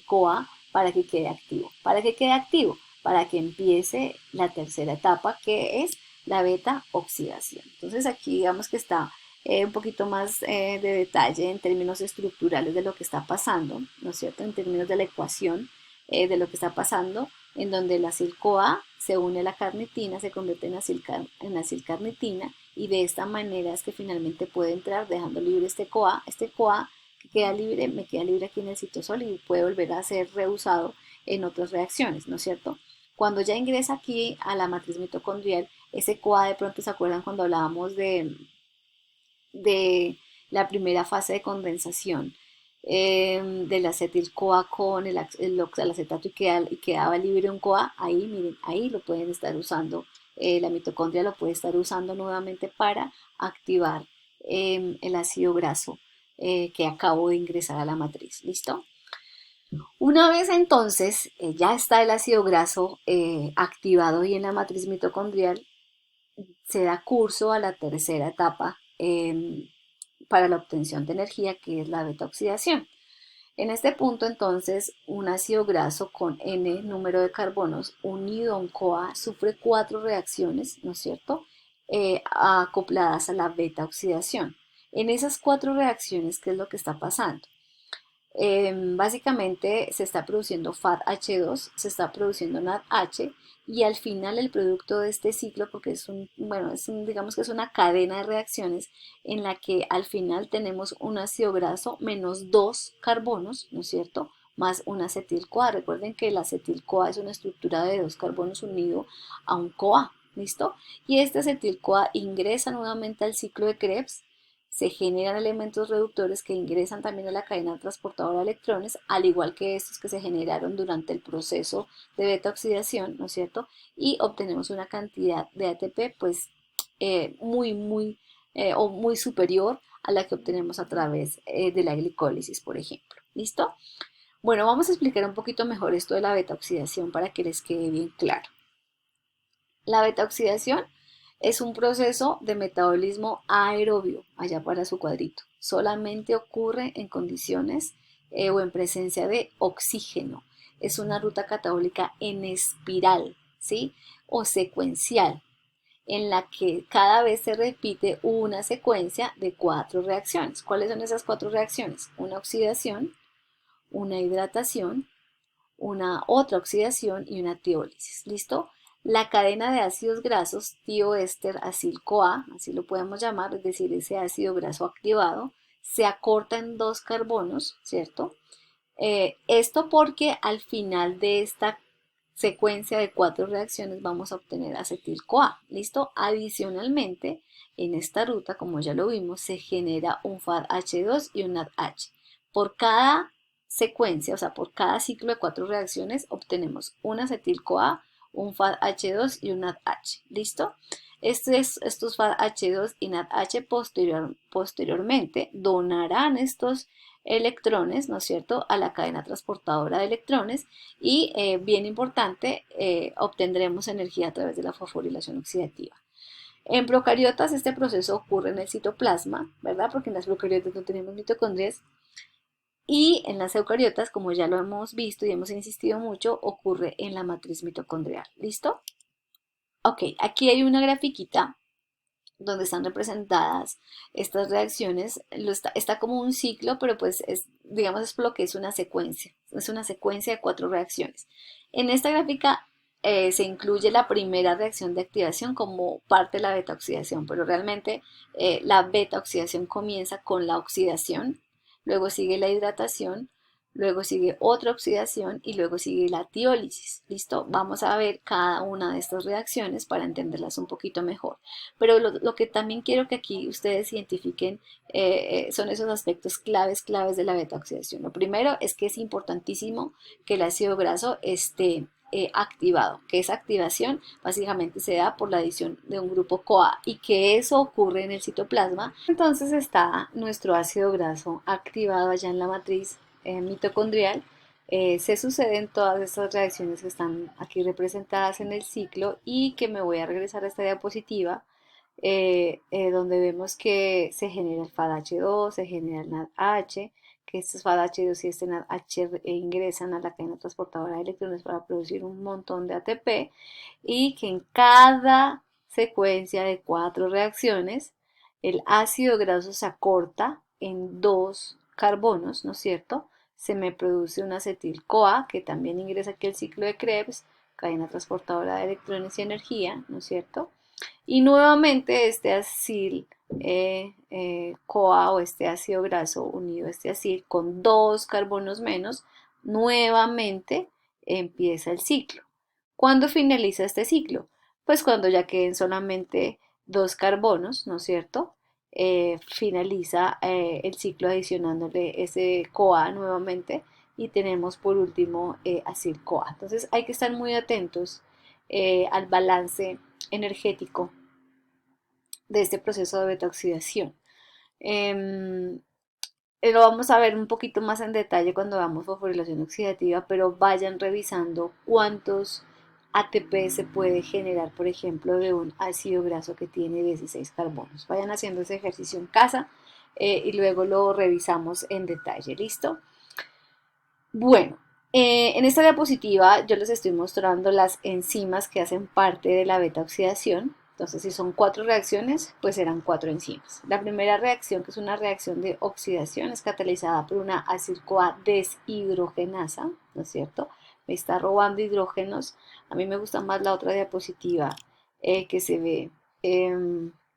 Speaker 1: CoA para que quede activo. ¿Para que quede activo? Para que empiece la tercera etapa que es la beta oxidación. Entonces aquí digamos que está un poquito más de detalle en términos estructurales de lo que está pasando, ¿no es cierto? En términos de la ecuación de lo que está pasando, en donde el acil-CoA se une a la carnitina, se convierte en acilcarnitina y de esta manera es que finalmente puede entrar dejando libre este CoA que queda libre, me queda libre aquí en el citosol y puede volver a ser reusado en otras reacciones, ¿no es cierto? Cuando ya ingresa aquí a la matriz mitocondrial, ese CoA de pronto se acuerdan cuando hablábamos de la primera fase de condensación del acetil-CoA con el oxalacetato y quedaba libre un CoA, ahí miren, ahí lo pueden estar usando, la mitocondria lo puede estar usando nuevamente para activar el ácido graso que acabo de ingresar a la matriz, ¿listo? Una vez entonces ya está el ácido graso activado y en la matriz mitocondrial, se da curso a la tercera etapa para la obtención de energía, que es la beta oxidación. En este punto, entonces, un ácido graso con N número de carbonos unido a un CoA sufre cuatro reacciones, ¿no es cierto?, acopladas a la beta oxidación. En esas cuatro reacciones, ¿qué es lo que está pasando? Básicamente se está produciendo FADH2, se está produciendo NADH y al final el producto de este ciclo, porque es bueno, digamos que es una cadena de reacciones en la que al final tenemos un ácido graso menos dos carbonos, ¿no es cierto? Más un acetil-CoA. Recuerden que el acetil-CoA es una estructura de dos carbonos unido a un CoA, ¿listo? Y este acetil-CoA ingresa nuevamente al ciclo de Krebs, se generan elementos reductores que ingresan también a la cadena transportadora de electrones, al igual que estos que se generaron durante el proceso de beta oxidación, ¿no es cierto? Y obtenemos una cantidad de ATP pues o muy superior a la que obtenemos a través de la glicólisis, por ejemplo. ¿Listo? Bueno, vamos a explicar un poquito mejor esto de la beta oxidación para que les quede bien claro. La beta oxidación es un proceso de metabolismo aerobio, allá para su cuadrito. Solamente ocurre en condiciones o en presencia de oxígeno. Es una ruta catabólica en espiral, ¿sí? O secuencial, en la que cada vez se repite una secuencia de cuatro reacciones. ¿Cuáles son esas cuatro reacciones? Una oxidación, una hidratación, una otra oxidación y una tiólisis. ¿Listo? La cadena de ácidos grasos, tioéster acil-CoA, así lo podemos llamar, es decir, ese ácido graso activado, se acorta en dos carbonos, ¿cierto? Esto porque al final de esta secuencia de cuatro reacciones vamos a obtener acetil-CoA, ¿listo? Adicionalmente, en esta ruta, como ya lo vimos, se genera un FADH2 y un NADH. Por cada secuencia, o sea, por cada ciclo de cuatro reacciones, obtenemos un acetil-CoA, un FADH2 y un NADH, ¿listo? Estos FADH2 y NADH posteriormente donarán estos electrones, ¿no es cierto?, a la cadena transportadora de electrones y, bien importante, obtendremos energía a través de la fosforilación oxidativa. En procariotas este proceso ocurre en el citoplasma, ¿verdad? Porque en las procariotas no tenemos mitocondrias. Y en las eucariotas, como ya lo hemos visto y hemos insistido mucho, ocurre en la matriz mitocondrial. ¿Listo? Ok, aquí hay una grafiquita donde están representadas estas reacciones. Está como un ciclo, pero pues digamos es por lo que es una secuencia de cuatro reacciones. En esta gráfica se incluye la primera reacción de activación como parte de la beta oxidación, pero realmente la beta oxidación comienza con la oxidación, luego sigue la hidratación, luego sigue otra oxidación y luego sigue la tiólisis. ¿Listo? Vamos a ver cada una de estas reacciones para entenderlas un poquito mejor. Pero lo que también quiero que aquí ustedes identifiquen son esos aspectos claves de la beta oxidación. Lo primero es que es importantísimo que el ácido graso esté activado, que esa activación básicamente se da por la adición de un grupo CoA y que eso ocurre en el citoplasma. Entonces está nuestro ácido graso activado allá en la matriz mitocondrial. Se suceden todas estas reacciones que están aquí representadas en el ciclo y que me voy a regresar a esta diapositiva donde vemos que se genera el FADH2, se genera el NADH, que estos FADH2 y este NADH ingresan a la cadena transportadora de electrones para producir un montón de ATP y que en cada secuencia de cuatro reacciones el ácido graso se acorta en dos carbonos, ¿no es cierto? Se me produce un acetil-CoA que también ingresa aquí al ciclo de Krebs, cadena transportadora de electrones y energía, ¿no es cierto? Y nuevamente este acil CoA o este ácido graso unido a este acil con dos carbonos menos, nuevamente empieza el ciclo. ¿Cuándo finaliza este ciclo? Pues cuando ya queden solamente dos carbonos, ¿no es cierto? Finaliza el ciclo adicionándole ese CoA nuevamente y tenemos por último acil CoA. Entonces hay que estar muy atentos al balance energético de este proceso de beta-oxidación. Lo vamos a ver un poquito más en detalle cuando veamos fosforilación oxidativa, pero vayan revisando cuántos ATP se puede generar, por ejemplo, de un ácido graso que tiene 16 carbonos. Vayan haciendo ese ejercicio en casa y luego lo revisamos en detalle. ¿Listo? Bueno, en esta diapositiva yo les estoy mostrando las enzimas que hacen parte de la beta oxidación. Entonces, si son 4 reacciones, pues serán 4 enzimas. La primera reacción, que es una reacción de oxidación, es catalizada por una acil-CoA deshidrogenasa, ¿no es cierto? Me está robando hidrógenos. A mí me gusta más la otra diapositiva que se ve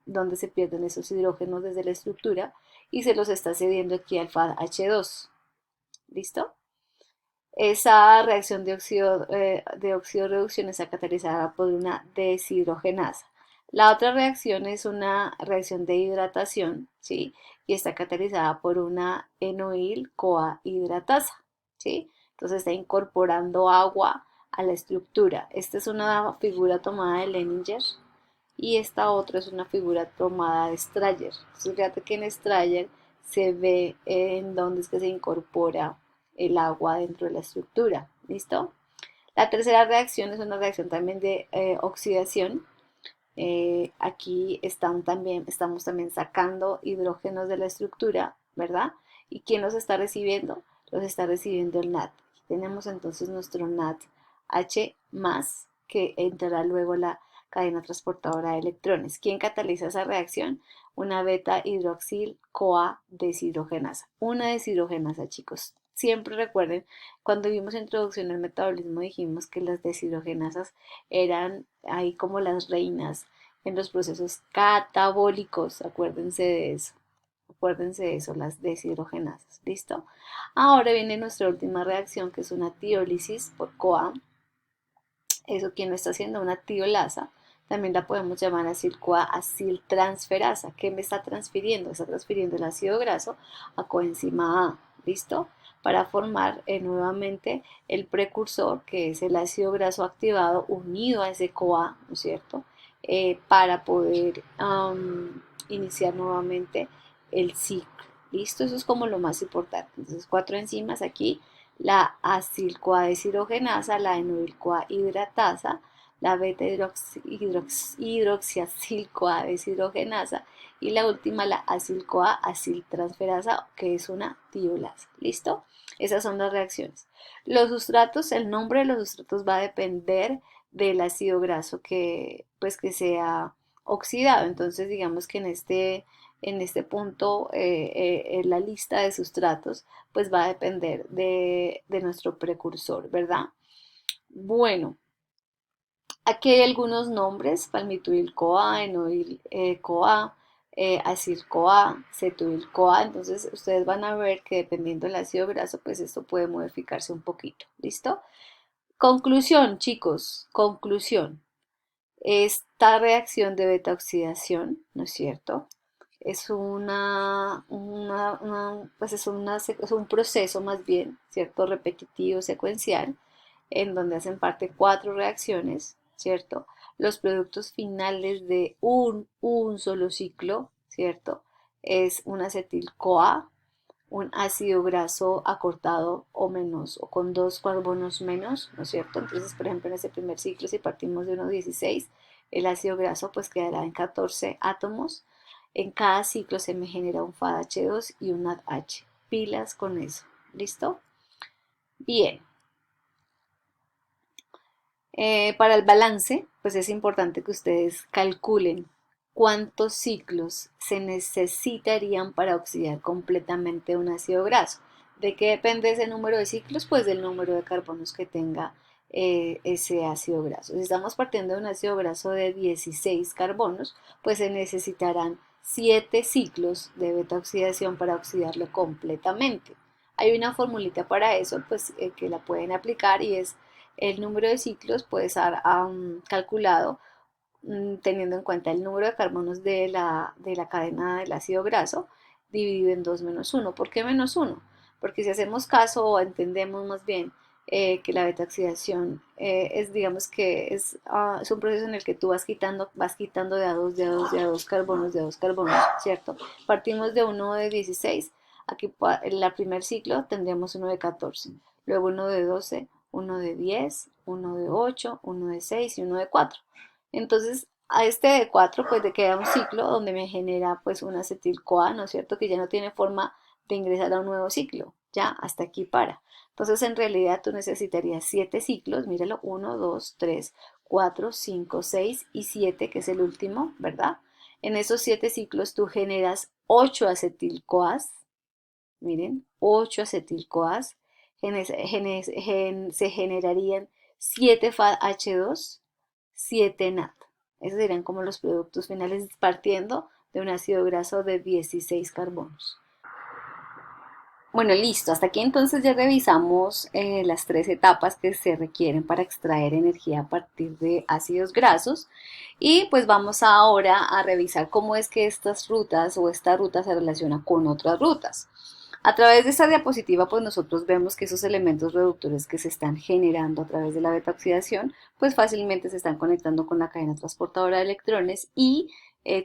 Speaker 1: donde se pierden esos hidrógenos desde la estructura y se los está cediendo aquí alfa H2. ¿Listo? Esa reacción de oxidorreducción está catalizada por una deshidrogenasa. La otra reacción es una reacción de hidratación, ¿sí? Y está catalizada por una enoil-CoA hidratasa, ¿sí? Entonces está incorporando agua a la estructura. Esta es una figura tomada de Leninger y esta otra es una figura tomada de Strayer. Entonces fíjate que en Strayer se ve en dónde es que se incorpora el agua dentro de la estructura. ¿Listo? La tercera reacción es una reacción también de oxidación. Aquí estamos también sacando hidrógenos de la estructura, ¿verdad? ¿Y quién los está recibiendo? Los está recibiendo el NAT. Aquí tenemos entonces nuestro NAT H más que entrará luego a la cadena transportadora de electrones. ¿Quién cataliza esa reacción? Una beta hidroxil CoA deshidrogenasa. Una deshidrogenasa, chicos. Siempre recuerden, cuando vimos introducción al metabolismo dijimos que las deshidrogenasas eran ahí como las reinas en los procesos catabólicos. Acuérdense de eso, las deshidrogenasas. ¿Listo? Ahora viene nuestra última reacción, que es una tiólisis por CoA. Eso quien lo está haciendo, una tiolasa. También la podemos llamar acil-CoA aciltransferasa. ¿Qué me está transfiriendo? Está transfiriendo el ácido graso a coenzima A. ¿Listo? Para formar nuevamente el precursor, que es el ácido graso activado unido a ese CoA, ¿no es cierto? Para poder iniciar nuevamente el ciclo. ¿Listo? Eso es como lo más importante. Entonces, 4 enzimas aquí: la acil-CoA deshidrogenasa, la enoil-CoA hidratasa, la beta-hidroxiacil-CoA deshidrogenasa y la última, la acil-CoA aciltransferasa, que es una tiolasa. ¿Listo? Esas son las reacciones. Los sustratos, el nombre de los sustratos va a depender del ácido graso que sea oxidado. Entonces, digamos que en este punto, la lista de sustratos pues va a depender de nuestro precursor, ¿verdad? Bueno, aquí hay algunos nombres: palmitoil-CoA, enoil-CoA, acil-CoA, cetyl-CoA. Entonces ustedes van a ver que dependiendo del ácido graso, pues esto puede modificarse un poquito. ¿Listo? Conclusión, chicos, conclusión. Esta reacción de beta oxidación, ¿no es cierto? Es pues es un proceso más bien, ¿cierto? Repetitivo, secuencial, en donde hacen parte 4 reacciones, ¿cierto? Los productos finales de un solo ciclo, ¿cierto? Es un acetil-CoA, un ácido graso acortado o menos, o con 2 carbonos menos, ¿no es cierto? Entonces, por ejemplo, en ese primer ciclo, si partimos de 1,16, el ácido graso pues quedará en 14 átomos. En cada ciclo se me genera un FADH2 y un NADH. Pilas con eso. ¿Listo? Bien. Para el balance, pues es importante que ustedes calculen cuántos ciclos se necesitarían para oxidar completamente un ácido graso. ¿De qué depende ese número de ciclos? Pues del número de carbonos que tenga ese ácido graso. Si estamos partiendo de un ácido graso de 16 carbonos, pues se necesitarán 7 ciclos de beta oxidación para oxidarlo completamente. Hay una formulita para eso, pues que la pueden aplicar, y es el número de ciclos puede estar calculado teniendo en cuenta el número de carbonos de la cadena del ácido graso dividido en 2 menos 1. ¿Por qué menos 1? Porque si hacemos caso o entendemos más bien que la beta oxidación digamos que es un proceso en el que tú vas quitando de a dos carbonos, ¿cierto? Partimos de uno de 16, aquí en el primer ciclo tendríamos uno de 14, luego uno de 12, uno de 10, uno de 8, uno de 6 y uno de 4. Entonces, a este de 4 pues le queda un ciclo donde me genera pues un acetil-CoA, ¿no es cierto? Que ya no tiene forma de ingresar a un nuevo ciclo. Ya, hasta aquí para. Entonces, en realidad tú necesitarías 7 ciclos, míralo: 1, 2, 3, 4, 5, 6 y 7, que es el último, ¿verdad? En esos 7 ciclos tú generas 8 acetil-CoAs, miren, 8 acetil-CoAs, se generarían 7 FADH2, 7 NAT. Esos serían como los productos finales partiendo de un ácido graso de 16 carbonos. Bueno, listo. Hasta aquí entonces ya revisamos las 3 etapas que se requieren para extraer energía a partir de ácidos grasos. Y pues vamos ahora a revisar cómo es que estas rutas o esta ruta se relaciona con otras rutas. A través de esta diapositiva, pues nosotros vemos que esos elementos reductores que se están generando a través de la beta oxidación, pues fácilmente se están conectando con la cadena transportadora de electrones y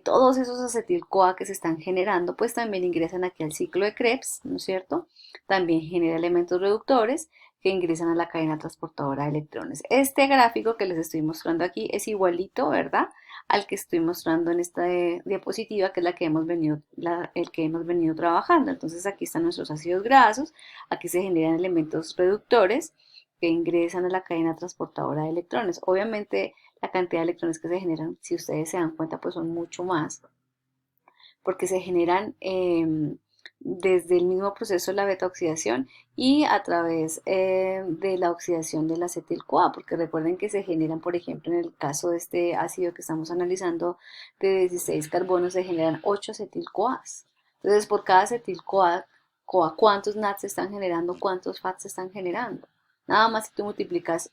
Speaker 1: todos esos acetil-CoA que se están generando, pues también ingresan aquí al ciclo de Krebs, ¿no es cierto? También genera elementos reductores que ingresan a la cadena transportadora de electrones. Este gráfico que les estoy mostrando aquí es igualito, ¿verdad?, al que estoy mostrando en esta diapositiva, que es el que hemos venido trabajando. Entonces aquí están nuestros ácidos grasos, aquí se generan elementos reductores que ingresan a la cadena transportadora de electrones. Obviamente la cantidad de electrones que se generan, si ustedes se dan cuenta, pues son mucho más, porque se generan desde el mismo proceso de la beta oxidación y a través de la oxidación del acetil-CoA, porque recuerden que se generan, por ejemplo, en el caso de este ácido que estamos analizando de 16 carbonos, se generan 8 acetil-CoAs. Entonces, por cada acetil-CoA, ¿cuántos NAT se están generando? ¿Cuántos FAT se están generando? Nada más si tú multiplicas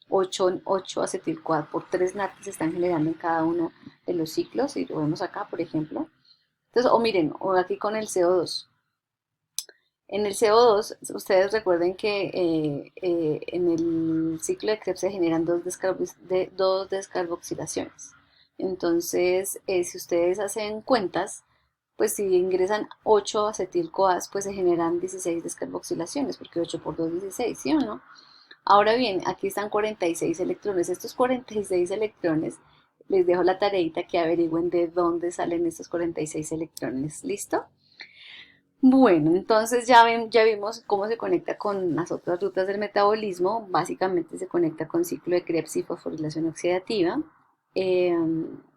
Speaker 1: 8 acetil-CoA por 3 NAT que se están generando en cada uno de los ciclos, y lo vemos acá, por ejemplo. Entonces, o miren, o aquí con el CO2. En el CO2, ustedes recuerden que en el ciclo de Krebs se generan dos descarboxilaciones. Entonces, si ustedes hacen cuentas, pues si ingresan 8 acetil-CoAs, pues se generan 16 descarboxilaciones, porque 8 por 2 es 16, ¿sí o no? Ahora bien, aquí están 46 electrones. Estos 46 electrones, les dejo la tareita que averigüen de dónde salen estos 46 electrones. ¿Listo? Bueno, entonces ya vimos cómo se conecta con las otras rutas del metabolismo. Básicamente se conecta con ciclo de Krebs y fosforilación oxidativa. eh,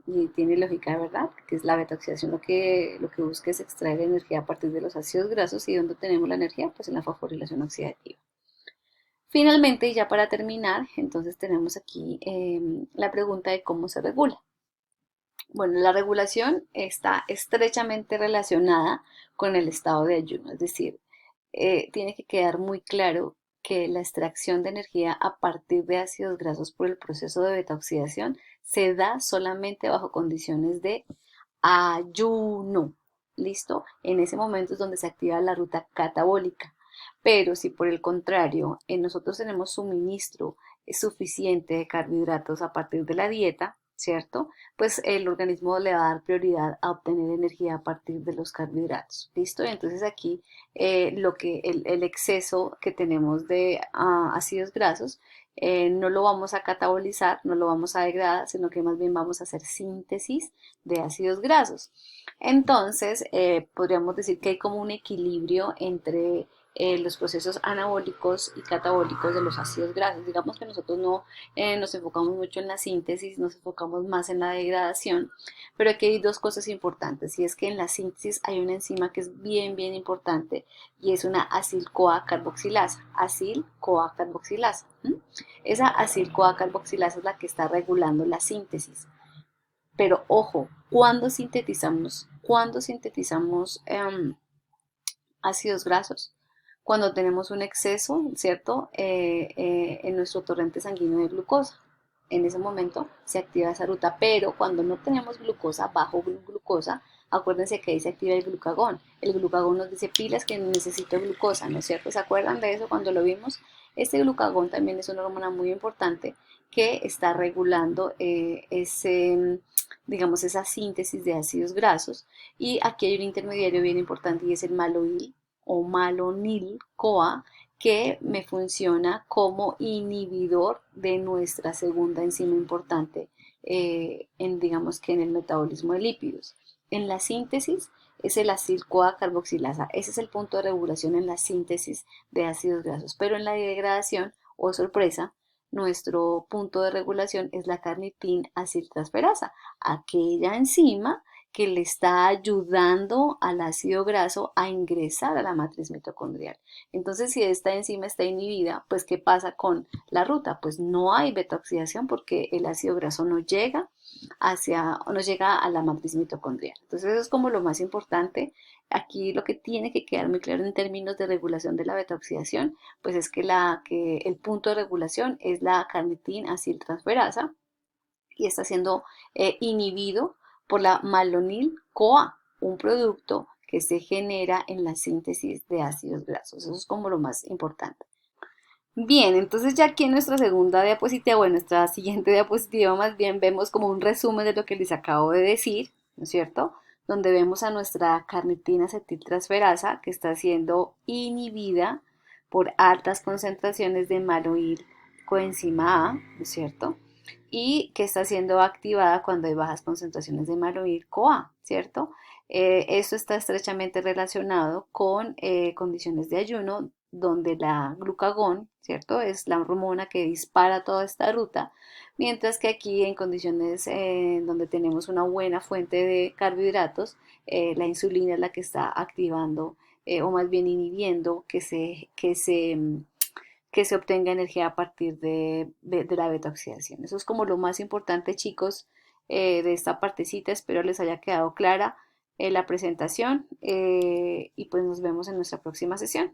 Speaker 1: y tiene lógica, ¿verdad? Que es la beta oxidación, lo que busca es extraer energía a partir de los ácidos grasos. ¿Y dónde tenemos la energía? Pues en la fosforilación oxidativa. Finalmente, y ya para terminar, entonces tenemos aquí la pregunta de cómo se regula. Bueno, la regulación está estrechamente relacionada con el estado de ayuno, es decir, tiene que quedar muy claro que la extracción de energía a partir de ácidos grasos por el proceso de beta-oxidación se da solamente bajo condiciones de ayuno. ¿Listo? En ese momento es donde se activa la ruta catabólica. Pero si por el contrario nosotros tenemos suministro suficiente de carbohidratos a partir de la dieta, ¿cierto? Pues el organismo le va a dar prioridad a obtener energía a partir de los carbohidratos. ¿Listo? Y entonces aquí el exceso que tenemos de ácidos grasos no lo vamos a catabolizar, no lo vamos a degradar, sino que más bien vamos a hacer síntesis de ácidos grasos. Entonces, podríamos decir que hay como un equilibrio entre los procesos anabólicos y catabólicos de los ácidos grasos. Digamos que nosotros no nos enfocamos mucho en la síntesis, nos enfocamos más en la degradación, pero aquí hay dos cosas importantes, y es que en la síntesis hay una enzima que es bien, bien importante, y es una acil-CoA carboxilasa, acil-CoA carboxilasa. Esa acil-CoA carboxilasa es la que está regulando la síntesis. Pero ojo, ¿cuándo sintetizamos ácidos grasos? Cuando tenemos un exceso, ¿cierto? En nuestro torrente sanguíneo de glucosa. En ese momento se activa esa ruta, pero cuando no tenemos glucosa, bajo glucosa, acuérdense que ahí se activa el glucagón. El glucagón nos dice pilas que necesito glucosa, ¿no es cierto? ¿Se acuerdan de eso cuando lo vimos? Este glucagón también es una hormona muy importante que está regulando digamos, esa síntesis de ácidos grasos. Y aquí hay un intermediario bien importante y es el maloil o malonil-CoA, que me funciona como inhibidor de nuestra segunda enzima importante digamos que en el metabolismo de lípidos. En la síntesis es el acil-CoA carboxilasa. Ese es el punto de regulación en la síntesis de ácidos grasos. Pero en la degradación, oh sorpresa, nuestro punto de regulación es la carnitina aciltransferasa, aquella enzima que le está ayudando al ácido graso a ingresar a la matriz mitocondrial. Entonces, si esta enzima está inhibida, pues ¿qué pasa con la ruta? Pues no hay beta-oxidación porque el ácido graso no llega a la matriz mitocondrial. Entonces, eso es como lo más importante. Aquí lo que tiene que quedar muy claro en términos de regulación de la beta-oxidación, pues es que el punto de regulación es la carnitina aciltransferasa y está siendo inhibido por la malonil-CoA, un producto que se genera en la síntesis de ácidos grasos. Eso es como lo más importante. Bien, entonces ya aquí en nuestra segunda diapositiva, o en nuestra siguiente diapositiva más bien, vemos como un resumen de lo que les acabo de decir, ¿no es cierto? Donde vemos a nuestra carnitina acetiltransferasa que está siendo inhibida por altas concentraciones de maloil coenzima A, ¿no es cierto? Y que está siendo activada cuando hay bajas concentraciones de maloil CoA, ¿cierto? Esto está estrechamente relacionado con condiciones de ayuno donde la glucagón, ¿cierto? Es la hormona que dispara toda esta ruta, mientras que aquí en condiciones donde tenemos una buena fuente de carbohidratos, la insulina es la que está activando o más bien inhibiendo que se obtenga energía a partir de la beta-oxidación. Eso es como lo más importante, chicos, de esta partecita. Espero les haya quedado clara la presentación y pues nos vemos en nuestra próxima sesión.